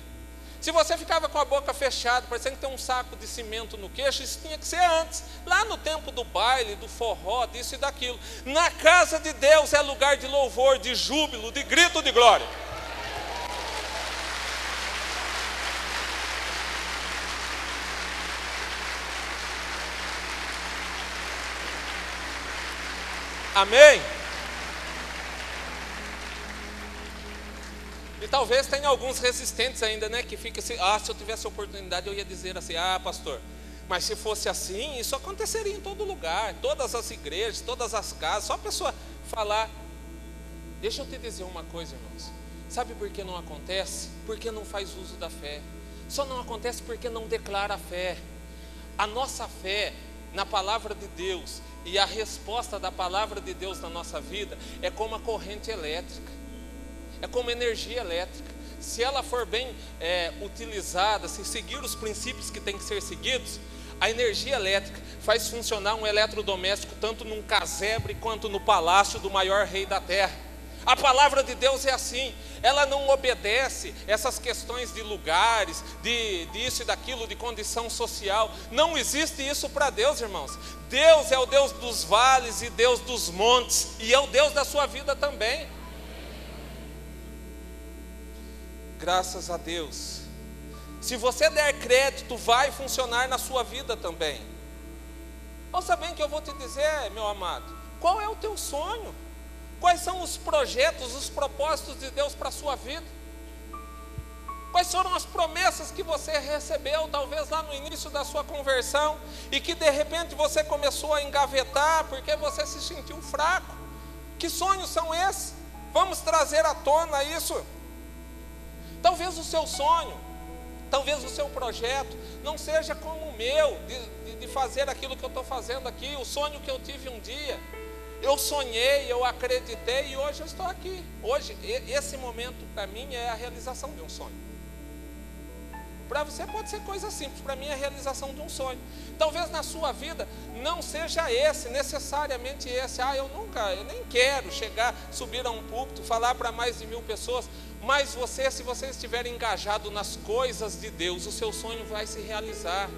Se você ficava com a boca fechada, parecendo que tem um saco de cimento no queixo, isso tinha que ser antes, lá no tempo do baile, do forró, disso e daquilo. Na casa de Deus é lugar de louvor, de júbilo, de grito de glória. Amém? E talvez tenha alguns resistentes ainda, né? Que fica assim: se eu tivesse a oportunidade eu ia dizer assim: pastor, mas se fosse assim, isso aconteceria em todo lugar, todas as igrejas, todas as casas, só a pessoa falar. Deixa eu te dizer uma coisa, irmãos. Sabe por que não acontece? Porque não faz uso da fé. Só não acontece porque não declara a fé. A nossa fé na palavra de Deus e a resposta da palavra de Deus na nossa vida é como a corrente elétrica, é como energia elétrica. Se ela for bem utilizada, se seguir os princípios que têm que ser seguidos, a energia elétrica faz funcionar um eletrodoméstico tanto num casebre quanto no palácio do maior rei da terra. A palavra de Deus é assim, ela não obedece essas questões de lugares, disso e daquilo, de condição social. Não existe isso para Deus, irmãos. Deus é o Deus dos vales e Deus dos montes, e é o Deus da sua vida também. Graças a Deus. Se você der crédito, vai funcionar na sua vida também. Ouça bem que eu vou te dizer, meu amado, qual é o teu sonho? Quais são os projetos, os propósitos de Deus para a sua vida? Quais foram as promessas que você recebeu, talvez lá no início da sua conversão, e que de repente você começou a engavetar, porque você se sentiu fraco? Que sonhos são esses? Vamos trazer à tona isso. Talvez o seu sonho, talvez o seu projeto, não seja como o meu, de fazer aquilo que eu estou fazendo aqui, o sonho que eu tive um dia. Eu sonhei, eu acreditei e hoje eu estou aqui. Hoje, esse momento para mim é a realização de um sonho. Para você pode ser coisa simples, para mim é a realização de um sonho. Talvez na sua vida não seja esse, necessariamente esse. Eu nem quero subir a um púlpito, falar para mais de 1000 pessoas. Mas se você estiver engajado nas coisas de Deus, o seu sonho vai se realizar.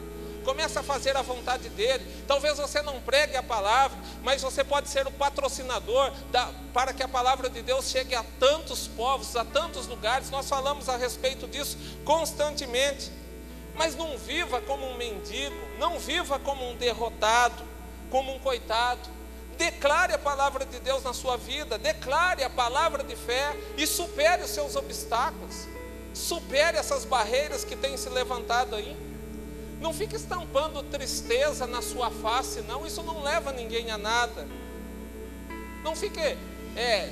Comece a fazer a vontade dele. Talvez você não pregue a palavra, mas você pode ser o patrocinador para que a palavra de Deus chegue a tantos povos, a tantos lugares. Nós falamos a respeito disso constantemente. Mas não viva como um mendigo, não viva como um derrotado, como um coitado. Declare a palavra de Deus na sua vida, declare a palavra de fé e supere os seus obstáculos. Supere essas barreiras que têm se levantado aí. Não fique estampando tristeza na sua face, não. Isso não leva ninguém a nada. Não fique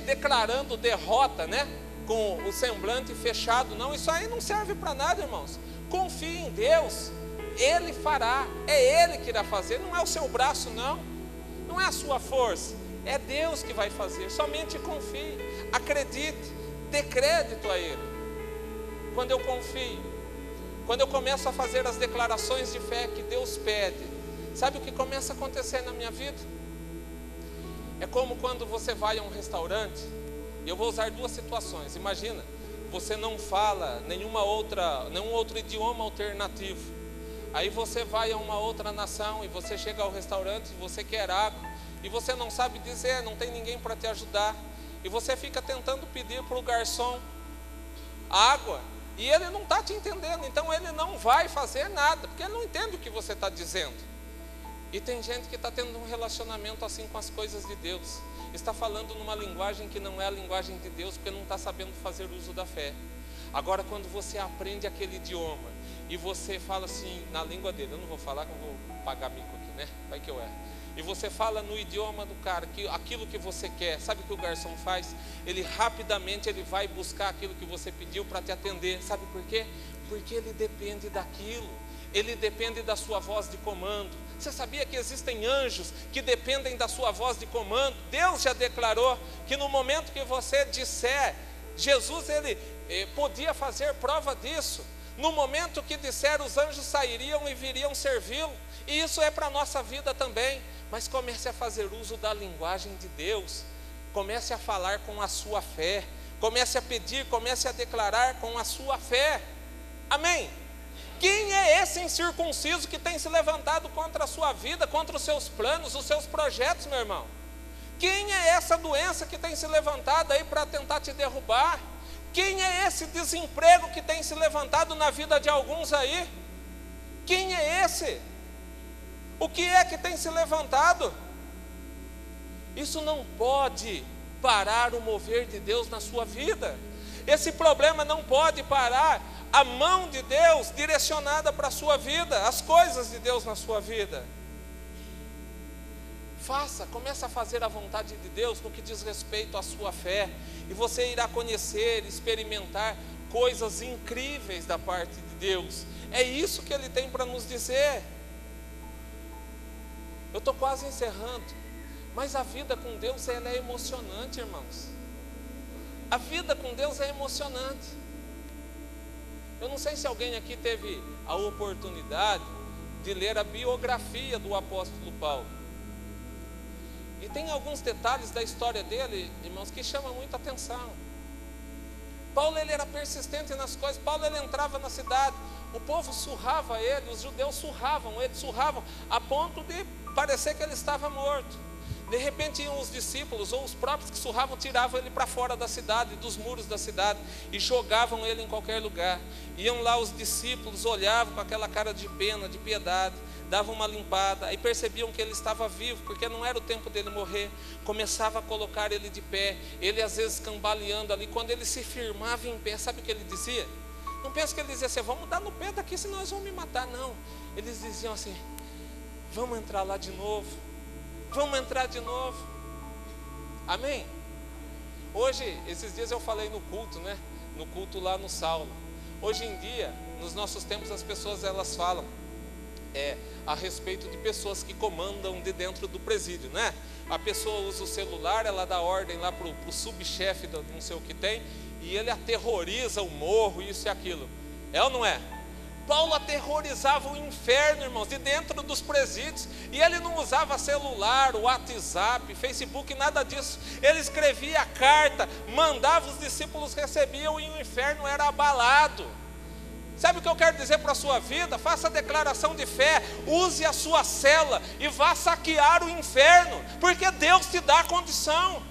declarando derrota, né? Com o semblante fechado, não. Isso aí não serve para nada, irmãos. Confie em Deus. Ele fará. É Ele que irá fazer. Não é o seu braço, não. Não é a sua força. É Deus que vai fazer. Somente confie. Acredite. Dê crédito a Ele. Quando eu confio, quando eu começo a fazer as declarações de fé que Deus pede, sabe o que começa a acontecer na minha vida? É como quando você vai a um restaurante. Eu vou usar 2 situações. Imagina, você não fala nenhum outro idioma alternativo. Aí você vai a uma outra nação e você chega ao restaurante e você quer água. E você não sabe dizer, não tem ninguém para te ajudar. E você fica tentando pedir para o garçom água. E ele não está te entendendo, então ele não vai fazer nada, porque ele não entende o que você está dizendo. E tem gente que está tendo um relacionamento assim com as coisas de Deus. Está falando numa linguagem que não é a linguagem de Deus, porque não está sabendo fazer uso da fé. Agora, quando você aprende aquele idioma, e você fala assim, na língua dele, eu não vou falar que eu vou pagar mico aqui, né? Vai que eu erro. E você fala no idioma do cara, aquilo que você quer. Sabe o que o garçom faz? Ele rapidamente vai buscar aquilo que você pediu para te atender. Sabe por quê? Porque ele depende daquilo. Ele depende da sua voz de comando. Você sabia que existem anjos que dependem da sua voz de comando? Deus já declarou que no momento que você disser, Jesus ele podia fazer prova disso. No momento que disser, os anjos sairiam e viriam servi-lo. E isso é para a nossa vida também. Mas comece a fazer uso da linguagem de Deus. Comece a falar com a sua fé. Comece a pedir, comece a declarar com a sua fé. Amém? Quem é esse incircunciso que tem se levantado contra a sua vida, contra os seus planos, os seus projetos, meu irmão? Quem é essa doença que tem se levantado aí para tentar te derrubar? Quem é esse desemprego que tem se levantado na vida de alguns aí? Quem é esse? O que é que tem se levantado? Isso não pode parar o mover de Deus na sua vida. Esse problema não pode parar a mão de Deus direcionada para a sua vida, as coisas de Deus na sua vida. Comece a fazer a vontade de Deus no que diz respeito à sua fé, e você irá conhecer, experimentar coisas incríveis da parte de Deus. É isso que Ele tem para nos dizer. Eu estou quase encerrando, mas a vida com Deus ela é emocionante, irmãos. A vida com Deus é emocionante. Eu não sei se alguém aqui teve a oportunidade de ler a biografia do apóstolo Paulo. E tem alguns detalhes da história dele, irmãos, que chamam muita atenção. Paulo, ele era persistente nas coisas. Paulo, ele entrava na cidade, o povo surrava ele, os judeus surravam ele, a ponto de parecer que ele estava morto. De repente iam os discípulos, ou os próprios que surravam, tiravam ele para fora da cidade, dos muros da cidade, e jogavam ele em qualquer lugar. Iam lá os discípulos, olhavam com aquela cara de pena, de piedade, davam uma limpada, aí percebiam que ele estava vivo, porque não era o tempo dele morrer. Começava a colocar ele de pé, ele às vezes cambaleando ali. Quando ele se firmava em pé, sabe o que ele dizia? Não pensa que ele dizia assim, vamos dar no pé daqui, senão eles vão me matar. Não, eles diziam assim, vamos entrar lá de novo, vamos entrar de novo. Amém? Hoje, esses dias eu falei no culto, né? No culto lá no Saulo. Hoje em dia, nos nossos tempos, as pessoas elas falam a respeito de pessoas que comandam de dentro do presídio, né? A pessoa usa o celular, ela dá ordem lá para o subchefe do não sei o que tem, e ele aterroriza o morro, isso e aquilo. É ou não é? Paulo aterrorizava o inferno, irmãos, de dentro dos presídios, e ele não usava celular, WhatsApp, Facebook, nada disso. Ele escrevia a carta, mandava, os discípulos recebiam e o inferno era abalado. Sabe o que eu quero dizer para a sua vida? Faça a declaração de fé, use a sua cela e vá saquear o inferno, porque Deus te dá a condição.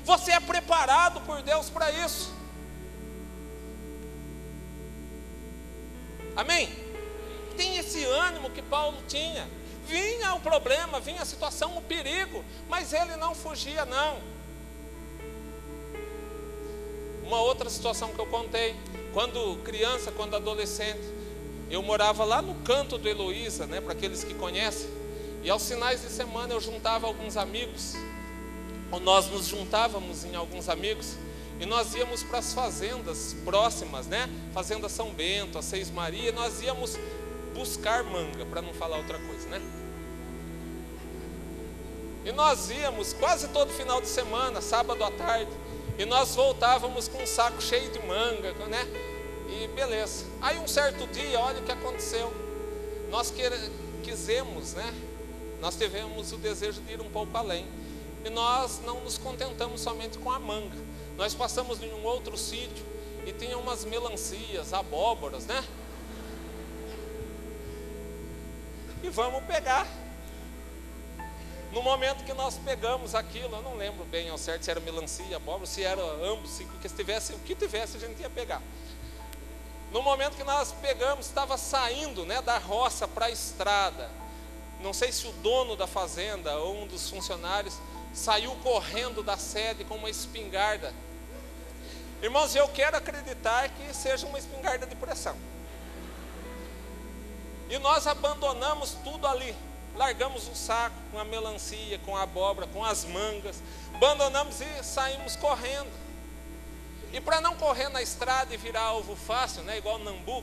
Você é preparado por Deus para isso. Amém? Tem esse ânimo que Paulo tinha. Vinha o problema, vinha a situação, o perigo, mas ele não fugia não. Uma outra situação que eu contei, quando criança, quando adolescente, eu morava lá no canto do Heloísa, né, para aqueles que conhecem, e aos finais de semana eu juntava alguns amigos, ou nós nos juntávamos em alguns amigos, e nós íamos para as fazendas próximas, né, Fazenda São Bento, a Seis Maria, e nós íamos buscar manga, para não falar outra coisa, né? E nós íamos quase todo final de semana, sábado à tarde, e nós voltávamos com um saco cheio de manga, né? E beleza. Aí um certo dia, olha o que aconteceu. Nós quisemos, né? Nós tivemos o desejo de ir um pouco além. E nós não nos contentamos somente com a manga. Nós passamos em um outro sítio e tinha umas melancias, abóboras, né? E vamos pegar. No momento que nós pegamos aquilo, eu não lembro bem ao certo se era melancia, abóbora, se era ambos, se tivesse, o que tivesse a gente ia pegar. No momento que nós pegamos, estava saindo, né, da roça para a estrada. Não sei se o dono da fazenda ou um dos funcionários saiu correndo da sede com uma espingarda. Irmãos, eu quero acreditar que seja uma espingarda de pressão. E nós abandonamos tudo ali. Largamos o saco com a melancia, com a abóbora, com as mangas. Abandonamos e saímos correndo. E para não correr na estrada e virar alvo fácil, né, igual o nambu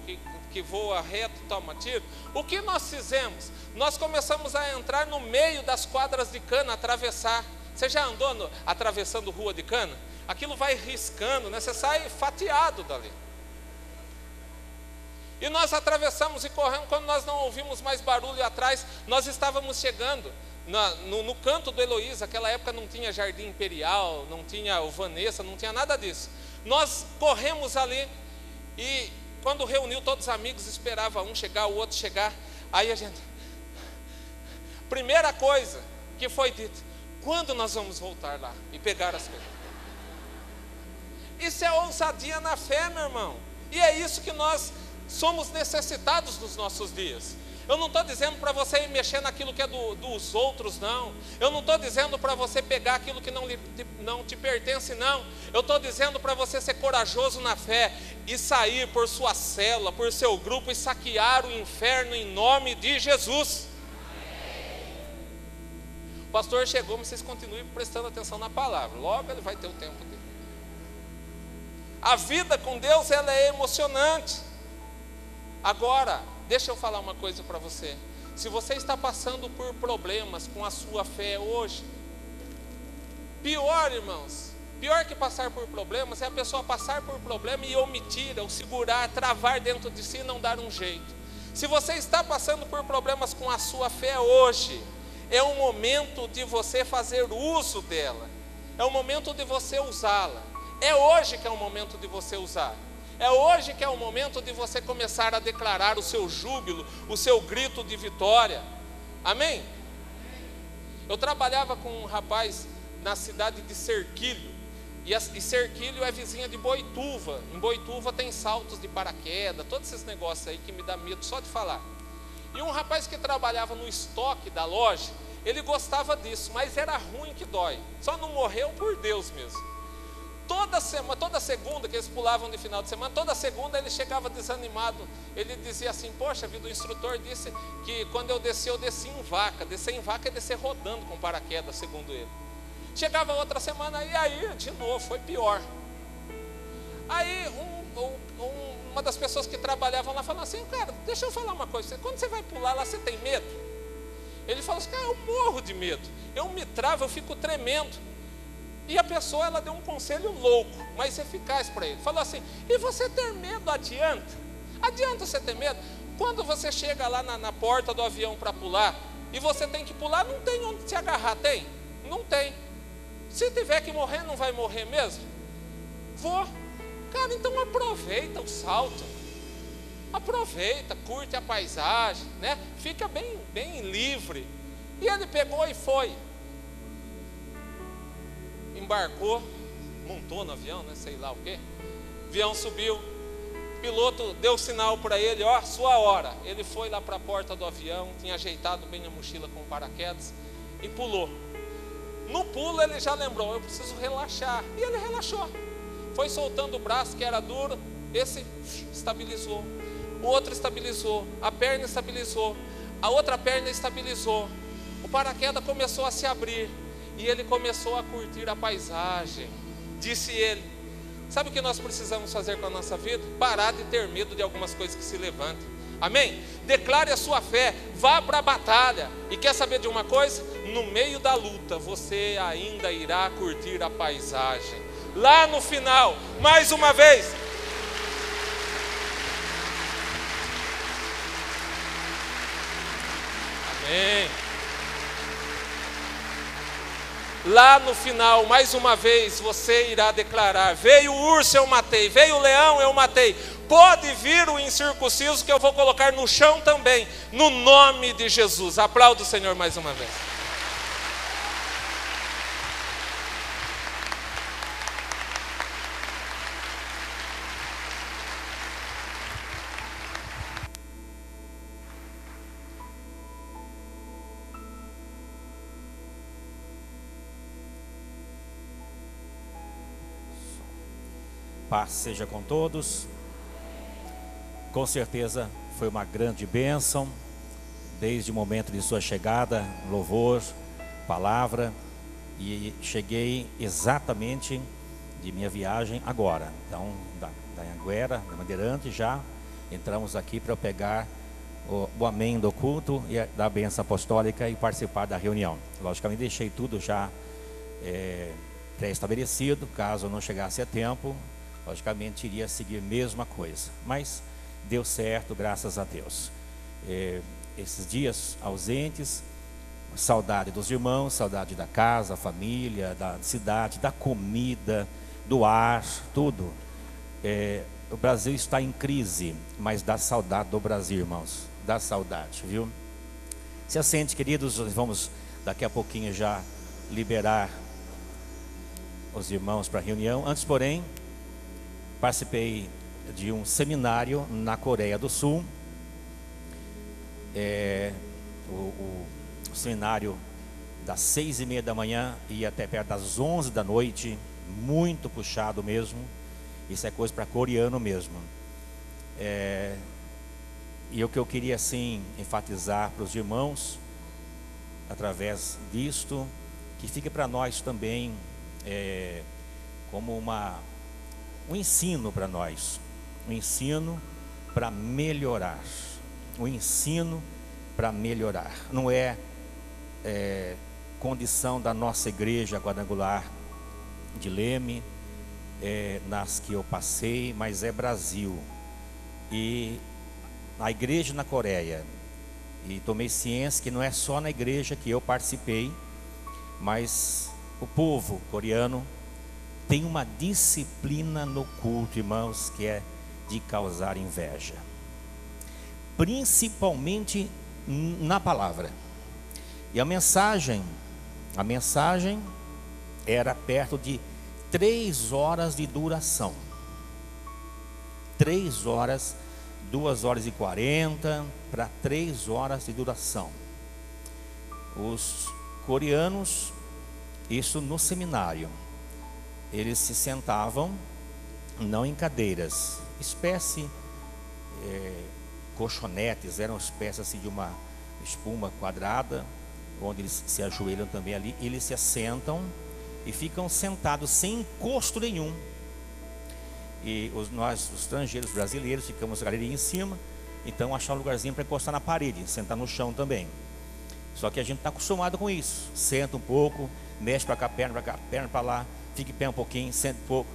que voa reto e toma tiro, o que nós fizemos? Nós começamos a entrar no meio das quadras de cana, atravessar. Você já andou atravessando rua de cana? Aquilo vai riscando, né? Você sai fatiado dali. E nós atravessamos e corremos. Quando nós não ouvimos mais barulho atrás, nós estávamos chegando no canto do Heloísa. Naquela época não tinha Jardim Imperial, não tinha o Vanessa, não tinha nada disso. Nós corremos ali e quando reuniu todos os amigos, esperava um chegar, o outro chegar. Aí a gente... Primeira coisa que foi dita: quando nós vamos voltar lá e pegar as coisas? Isso é ousadia na fé, meu irmão. E é isso que nós somos necessitados nos nossos dias. Eu não estou dizendo para você ir mexer naquilo que é dos outros, não. Eu não estou dizendo para você pegar aquilo que não te pertence, não. Eu estou dizendo para você ser corajoso na fé e sair por sua célula, por seu grupo e saquear o inferno em nome de Jesus. O pastor chegou, mas vocês continuem prestando atenção na palavra. Logo ele vai ter o tempo dele. A vida com Deus, ela é emocionante. Agora, deixa eu falar uma coisa para você. Se você está passando por problemas com a sua fé hoje, pior, irmãos, pior que passar por problemas é a pessoa passar por problema e omitir, ou segurar, travar dentro de si e não dar um jeito. Se você está passando por problemas com a sua fé hoje, é o momento de você fazer uso dela, é o momento de você usá-la. É hoje que é o momento de você usar. É hoje que é o momento de você começar a declarar o seu júbilo, o seu grito de vitória. Amém? Eu trabalhava com um rapaz na cidade de Serquilho. E Serquilho é vizinha de Boituva. Em Boituva tem saltos de paraquedas, todos esses negócios aí que me dá medo só de falar. E um rapaz que trabalhava no estoque da loja, ele gostava disso, mas era ruim que dói. Só não morreu por Deus mesmo. Toda semana, toda segunda, que eles pulavam de final de semana, toda segunda ele chegava desanimado. Ele dizia assim: poxa vida, o instrutor disse que quando eu desci em vaca. Descer em vaca é descer rodando com paraquedas, segundo ele. Chegava outra semana e aí, de novo, foi pior. Aí uma das pessoas que trabalhavam lá falou assim: cara, deixa eu falar uma coisa, quando você vai pular lá, você tem medo? Ele falou assim: cara, eu morro de medo, eu me travo, eu fico tremendo. E a pessoa, ela deu um conselho louco, mas eficaz para ele. Falou assim: e você ter medo adianta? Adianta você ter medo? Quando você chega lá na porta do avião para pular, e você tem que pular, não tem onde se agarrar, tem? Não tem. Se tiver que morrer, não vai morrer mesmo? Vou. Cara, então aproveita o salto. Aproveita, curte a paisagem, né? Fica bem livre. E ele pegou e foi. Embarcou, montou no avião, né? Sei lá o quê. O avião subiu. O piloto deu sinal para ele: ó, sua hora. Ele foi lá para a porta do avião, tinha ajeitado bem a mochila com paraquedas e pulou. No pulo ele já lembrou: eu preciso relaxar. E ele relaxou. Foi soltando o braço que era duro. Esse estabilizou. O outro estabilizou. A perna estabilizou. A outra perna estabilizou. O paraquedas começou a se abrir. E ele começou a curtir a paisagem. Disse ele: sabe o que nós precisamos fazer com a nossa vida? Parar de ter medo de algumas coisas que se levantem. Amém? Declare a sua fé, vá para a batalha. E quer saber de uma coisa? No meio da luta, você ainda irá curtir a paisagem. Lá no final, mais uma vez. Amém. Lá no final, mais uma vez, você irá declarar: veio o urso, eu matei. Veio o leão, eu matei. Pode vir o incircunciso, que eu vou colocar no chão também, no nome de Jesus. Aplauda o Senhor mais uma vez. Paz seja com todos. Com certeza foi uma grande bênção, desde o momento de sua chegada, louvor, palavra, e cheguei exatamente de minha viagem agora. Então, da Anhanguera, da Bandeirante, já entramos aqui para pegar o amém do culto e da bênção apostólica e participar da reunião. Logicamente deixei tudo já pré-estabelecido, caso não chegasse a tempo. Logicamente iria seguir a mesma coisa, mas deu certo, graças a Deus. Esses dias ausentes, saudade dos irmãos, saudade da casa, família, da cidade, da comida, do ar, tudo. O Brasil está em crise, mas dá saudade do Brasil, irmãos, dá saudade, viu? Se assente, queridos, vamos daqui a pouquinho já liberar os irmãos para a reunião. Antes, porém, participei de um seminário na Coreia do Sul. O seminário das 6h30 da manhã e até perto das 11 da noite, muito puxado mesmo. Isso é coisa para coreano mesmo. E o que eu queria assim enfatizar para os irmãos, através disto, que fique para nós também como um ensino para nós, um ensino para melhorar, um ensino para melhorar. Não é condição da nossa igreja quadrangular de Leme, nas que eu passei, mas é Brasil. E a igreja na Coreia e tomei ciência que não é só na igreja que eu participei, mas o povo coreano tem uma disciplina no culto, irmãos, que é de causar inveja, principalmente na palavra. E a mensagem era perto de 3 horas de duração. 3 horas, 2h40 para 3 horas de duração. Os coreanos, isso no seminário, eles se sentavam não em cadeiras, espécie colchonetes, eram espécie assim de uma espuma quadrada, onde eles se ajoelham também ali, eles se assentam e ficam sentados sem encosto nenhum. E nós, os estrangeiros brasileiros, ficamos galerinha em cima, então achar um lugarzinho para encostar na parede, sentar no chão também. Só que a gente está acostumado com isso, senta um pouco, mexe para cá, perna para lá, fica em pé um pouquinho, senta um pouco,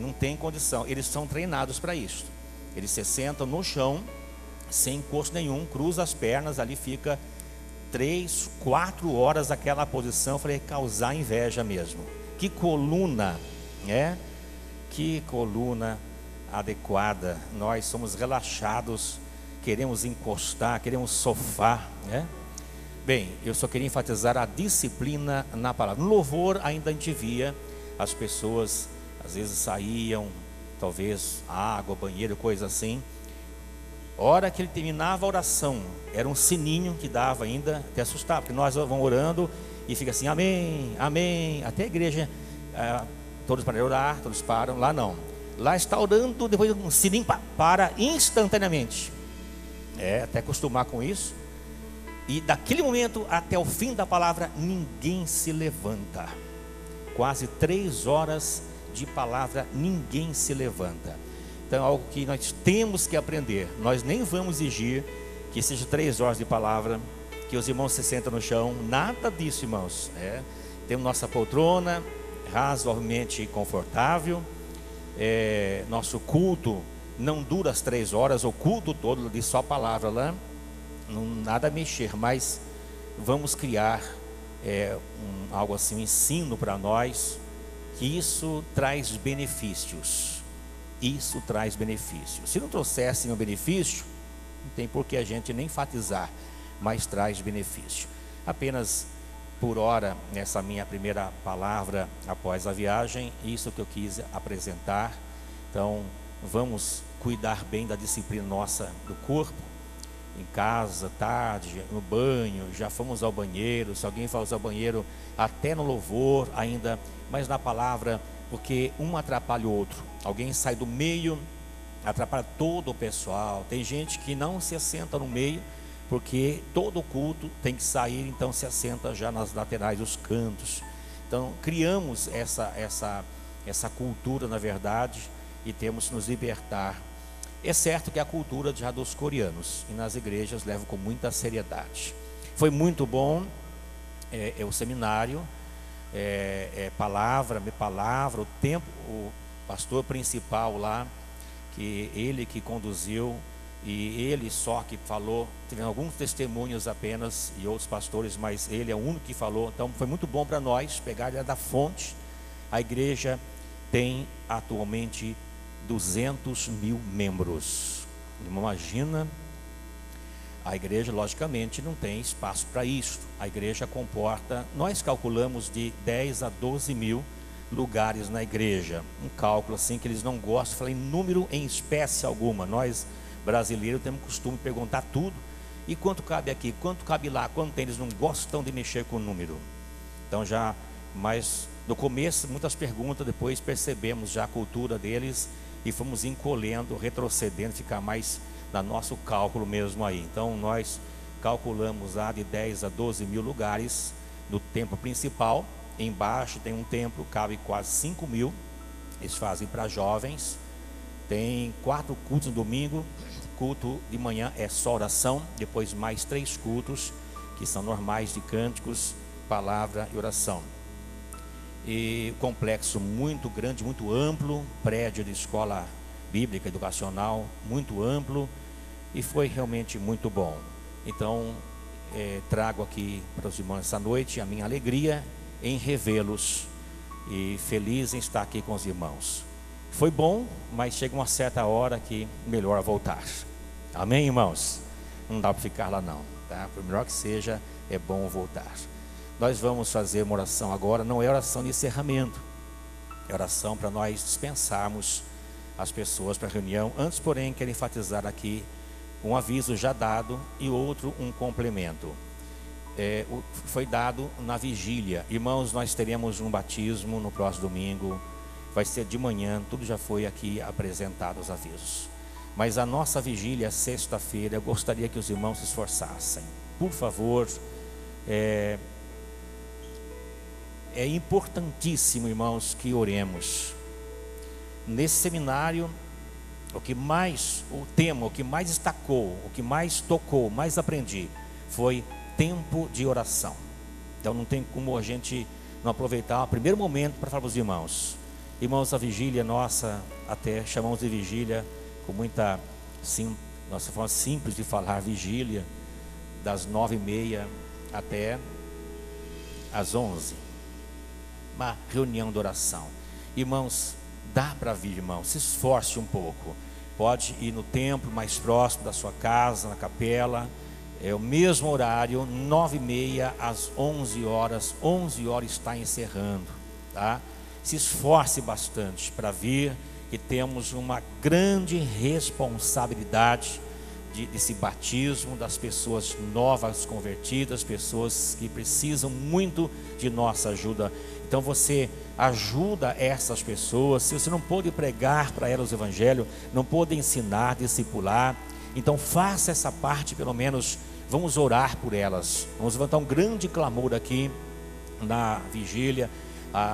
não tem condição. Eles são treinados para isso. Eles se sentam no chão, sem encosto nenhum, cruza as pernas, ali fica 3, 4 horas aquela posição. Falei, causar inveja mesmo. Que coluna, né? Que coluna adequada. Nós somos relaxados, queremos encostar, queremos sofá, né? Bem, eu só queria enfatizar a disciplina na palavra. No louvor ainda a gente via as pessoas, às vezes saíam, talvez água, banheiro, coisa assim. Hora que ele terminava a oração, era um sininho que dava ainda, até assustar, porque nós vamos orando e fica assim, amém, amém, até a igreja, todos para orar, todos param. Lá não, lá está orando, depois um sininho para instantaneamente, até acostumar com isso. E daquele momento até o fim da palavra, ninguém se levanta. Quase 3 horas de palavra, ninguém se levanta. Então é algo que nós temos que aprender. Nós nem vamos exigir que seja 3 horas de palavra, que os irmãos se sentam no chão, nada disso, irmãos. Temos nossa poltrona razoavelmente confortável. Nosso culto não dura as 3 horas, o culto todo de só palavra lá, não nada a mexer, mas vamos criar algo assim, um ensino para nós, que isso traz benefícios. Isso traz benefício. Se não trouxesse nenhum benefício, não tem por que a gente nem enfatizar, mas traz benefício. Apenas por hora, nessa minha primeira palavra após a viagem, isso que eu quis apresentar. Então, vamos cuidar bem da disciplina nossa do corpo, em casa, tarde, no banho, já fomos ao banheiro, se alguém for ao banheiro, até no louvor ainda, mas na palavra, porque um atrapalha o outro. Alguém sai do meio, atrapalha todo o pessoal. Tem gente que não se assenta no meio, porque todo o culto tem que sair, então se assenta já nas laterais, os cantos. Então criamos essa cultura, na verdade, e temos que nos libertar. É certo que a cultura já dos coreanos, e nas igrejas levam com muita seriedade. Foi muito bom o seminário, palavra, o tempo, o pastor principal lá, que ele que conduziu, e ele só que falou. Tivemos alguns testemunhos apenas, e outros pastores, mas ele é o único que falou. Então foi muito bom para nós pegar ele da fonte. A igreja tem atualmente 200.000 membros. Imagina, a igreja logicamente não tem espaço para isso. A igreja comporta, nós calculamos de 10 a 12 mil lugares na igreja. Um cálculo assim que eles não gostam, falei número em espécie alguma. Nós brasileiros temos o costume de perguntar tudo. E quanto cabe aqui, quanto cabe lá, quanto tem? Eles não gostam de mexer com o número. Então já, mas no começo muitas perguntas, depois percebemos já a cultura deles e fomos encolhendo, retrocedendo, ficar mais no nosso cálculo mesmo aí. Então nós calculamos lá de 10 a 12 mil lugares no templo principal. Embaixo tem um templo, cabe quase 5 mil. Eles fazem para jovens. Tem 4 cultos no domingo. Culto de manhã é só oração, depois mais 3 cultos que são normais de cânticos, palavra e oração. E complexo muito grande, muito amplo, prédio de escola bíblica educacional muito amplo, e foi realmente muito bom. Então, trago aqui para os irmãos essa noite a minha alegria em revê-los e feliz em estar aqui com os irmãos. Foi bom, mas chega uma certa hora que melhor voltar. Amém, irmãos? Não dá para ficar lá não, tá? Por melhor que seja, é bom voltar. Nós vamos fazer uma oração agora, não é oração de encerramento, é oração para nós dispensarmos as pessoas para a reunião. Antes, porém, quero enfatizar aqui um aviso já dado e outro um complemento. Foi dado na vigília. Irmãos, nós teremos um batismo no próximo domingo, vai ser de manhã, tudo já foi aqui apresentado, os avisos. Mas a nossa vigília, sexta-feira, eu gostaria que os irmãos se esforçassem. Por favor, é importantíssimo, irmãos, que oremos. Nesse seminário, o que mais destacou, o que mais tocou, mais aprendi, foi tempo de oração. Então não tem como a gente não aproveitar o primeiro momento para falar para os irmãos. Irmãos, a vigília nossa, até chamamos de vigília com muita nossa forma simples de falar, vigília, das 9h30 até às 11h. Uma reunião de oração. Irmãos, dá para vir, irmão, se esforce um pouco. Pode ir no templo mais próximo da sua casa, na capela. É o mesmo horário, 9h30 às 11h. 11h está encerrando, tá? Se esforce bastante para vir, que temos uma grande responsabilidade desse batismo das pessoas novas convertidas, pessoas que precisam muito de nossa ajuda. Então você ajuda essas pessoas. Se você não pôde pregar para elas o evangelho, não pôde ensinar, discipular, então faça essa parte pelo menos. Vamos orar por elas, vamos levantar um grande clamor aqui na vigília.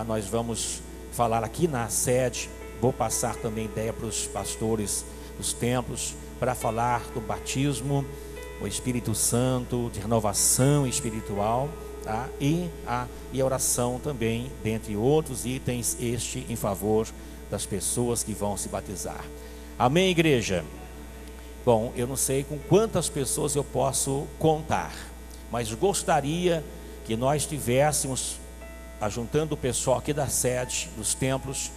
Nós vamos falar aqui na sede. Vou passar também ideia para os pastores dos templos para falar do batismo, o Espírito Santo, de renovação espiritual, tá? E a oração também, dentre outros itens, este em favor das pessoas que vão se batizar. Amém, igreja? Bom, eu não sei com quantas pessoas eu posso contar, mas gostaria que nós tivéssemos, ajuntando o pessoal aqui da sede, dos templos,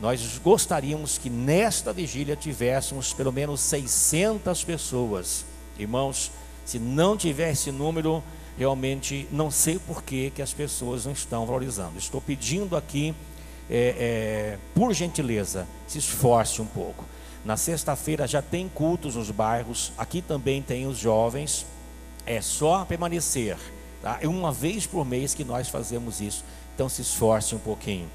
nós gostaríamos que nesta vigília tivéssemos pelo menos 600 pessoas. Irmãos, se não tiver esse número, realmente não sei por que as pessoas não estão valorizando. Estou pedindo aqui, por gentileza, se esforce um pouco. Na sexta-feira já tem cultos nos bairros, aqui também tem os jovens. É só permanecer, tá? É uma vez por mês que nós fazemos isso, então se esforce um pouquinho.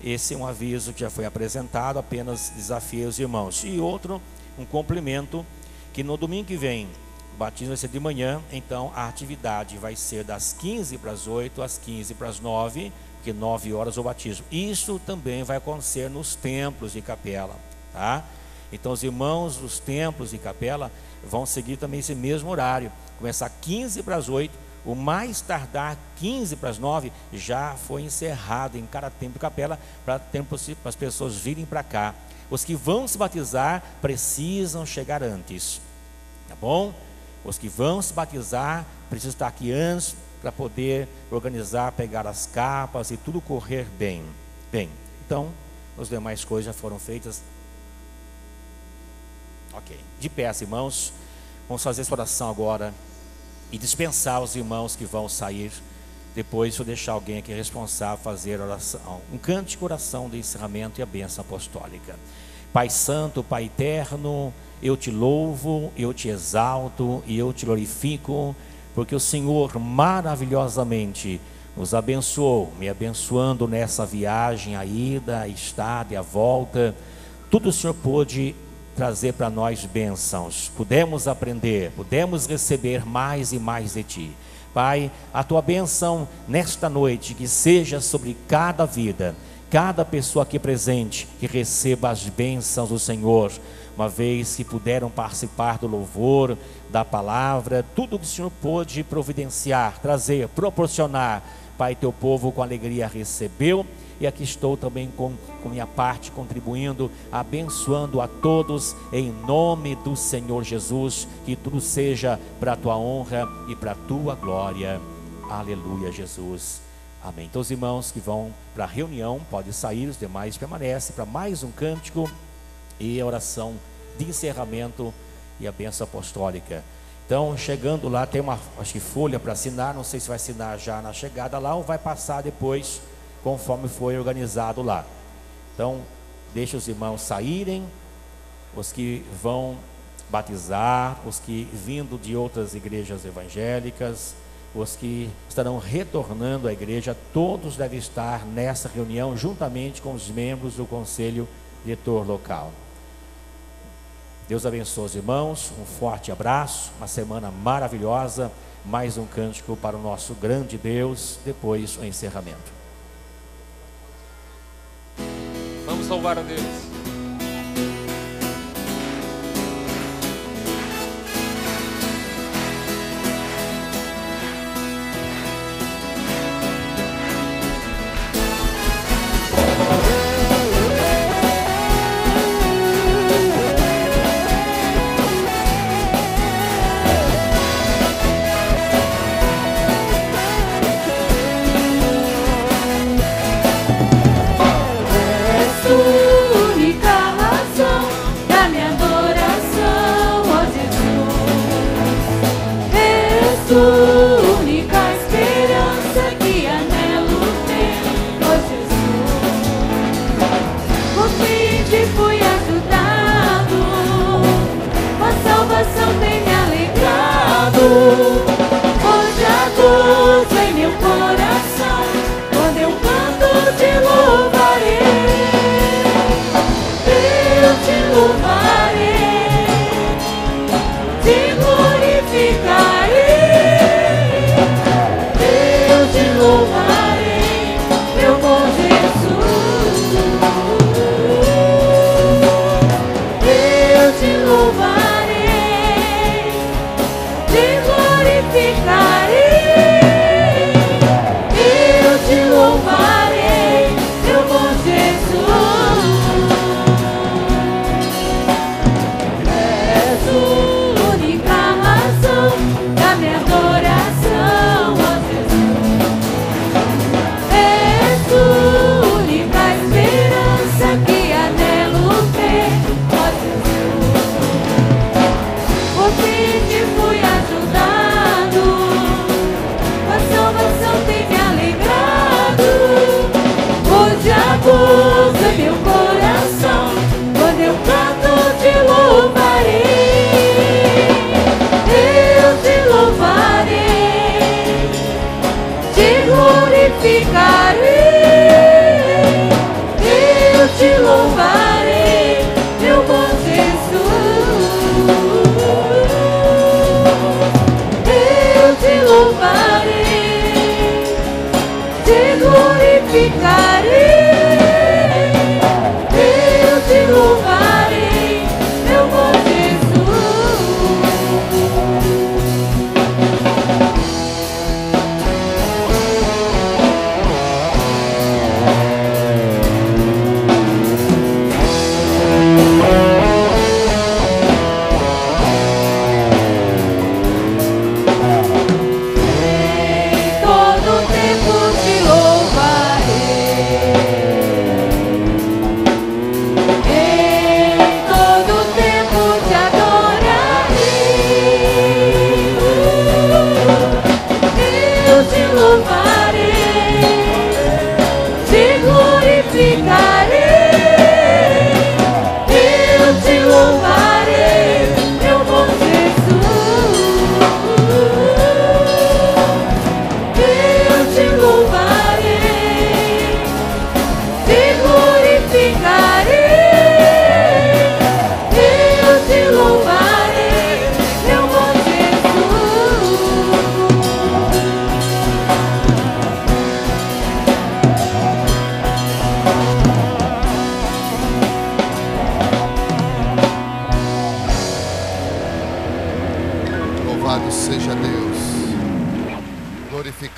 Esse é um aviso que já foi apresentado, apenas desafio os irmãos. E outro, um complemento, que no domingo que vem, o batismo vai ser de manhã, então a atividade vai ser das 15 para as 8, às 15 para as 9, porque 9 horas o batismo. Isso também vai acontecer nos templos e capela, tá? Então os irmãos dos templos e capela vão seguir também esse mesmo horário, começar 15 para as 8, o mais tardar 15 para as 9 já foi encerrado em cada templo e capela, para as pessoas virem para cá. Os que vão se batizar precisam chegar antes, tá bom? Os que vão se batizar precisam estar aqui antes para poder organizar, pegar as capas e tudo correr bem. Bem, então as demais coisas já foram feitas. Ok, de pé, irmãos, vamos fazer essa oração agora e dispensar os irmãos que vão sair. Depois vou deixar alguém aqui responsável fazer oração, um cântico, oração de encerramento e a bênção apostólica. Pai Santo, Pai Eterno, eu te louvo, eu te exalto e eu te glorifico, porque o Senhor maravilhosamente nos abençoou, me abençoando nessa viagem, a ida, a estada e a volta. Tudo o Senhor pôde trazer para nós bênçãos, pudemos aprender, pudemos receber mais e mais de Ti. Pai, a Tua bênção nesta noite, que seja sobre cada vida, cada pessoa aqui presente, que receba as bênçãos do Senhor, uma vez que puderam participar do louvor, da palavra, tudo que o Senhor pôde providenciar, trazer, proporcionar, Pai, teu povo com alegria recebeu, e aqui estou também com minha parte, contribuindo, abençoando a todos, em nome do Senhor Jesus, que tudo seja para a tua honra e para a tua glória. Aleluia, Jesus. Amém. Então os irmãos que vão para a reunião podem sair, os demais permanecem para mais um cântico e a oração de encerramento e a bênção apostólica. Então, chegando lá, tem uma, acho que folha para assinar, não sei se vai assinar já na chegada lá ou vai passar depois, conforme foi organizado lá. Então, deixa os irmãos saírem, os que vão batizar, os que vindo de outras igrejas evangélicas, os que estarão retornando à igreja, todos devem estar nessa reunião, juntamente com os membros do conselho diretor local. Deus abençoe os irmãos, um forte abraço, uma semana maravilhosa, mais um cântico para o nosso grande Deus, depois o encerramento. Vamos louvar a Deus. Todo tempo te louvarei.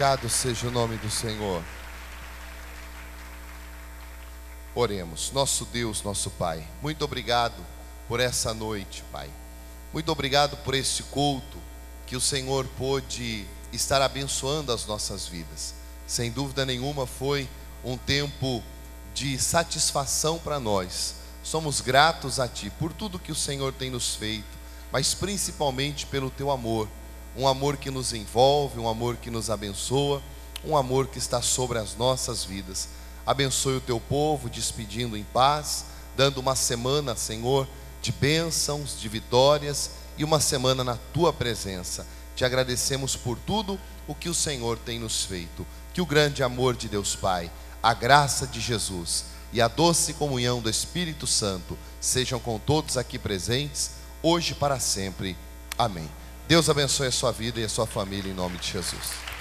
Glorificado seja o nome do Senhor. Oremos. Nosso Deus, nosso Pai, muito obrigado por essa noite, Pai. Muito obrigado por esse culto que o Senhor pôde estar abençoando as nossas vidas. Sem dúvida nenhuma foi um tempo de satisfação para nós. Somos gratos a Ti por tudo que o Senhor tem nos feito, mas principalmente pelo Teu amor. Um amor que nos envolve, um amor que nos abençoa, um amor que está sobre as nossas vidas. Abençoe o Teu povo, despedindo em paz, dando uma semana, Senhor, de bênçãos, de vitórias e uma semana na Tua presença. Te agradecemos por tudo o que o Senhor tem nos feito. Que o grande amor de Deus Pai, a graça de Jesus e a doce comunhão do Espírito Santo sejam com todos aqui presentes, hoje e para sempre. Amém. Deus abençoe a sua vida e a sua família em nome de Jesus.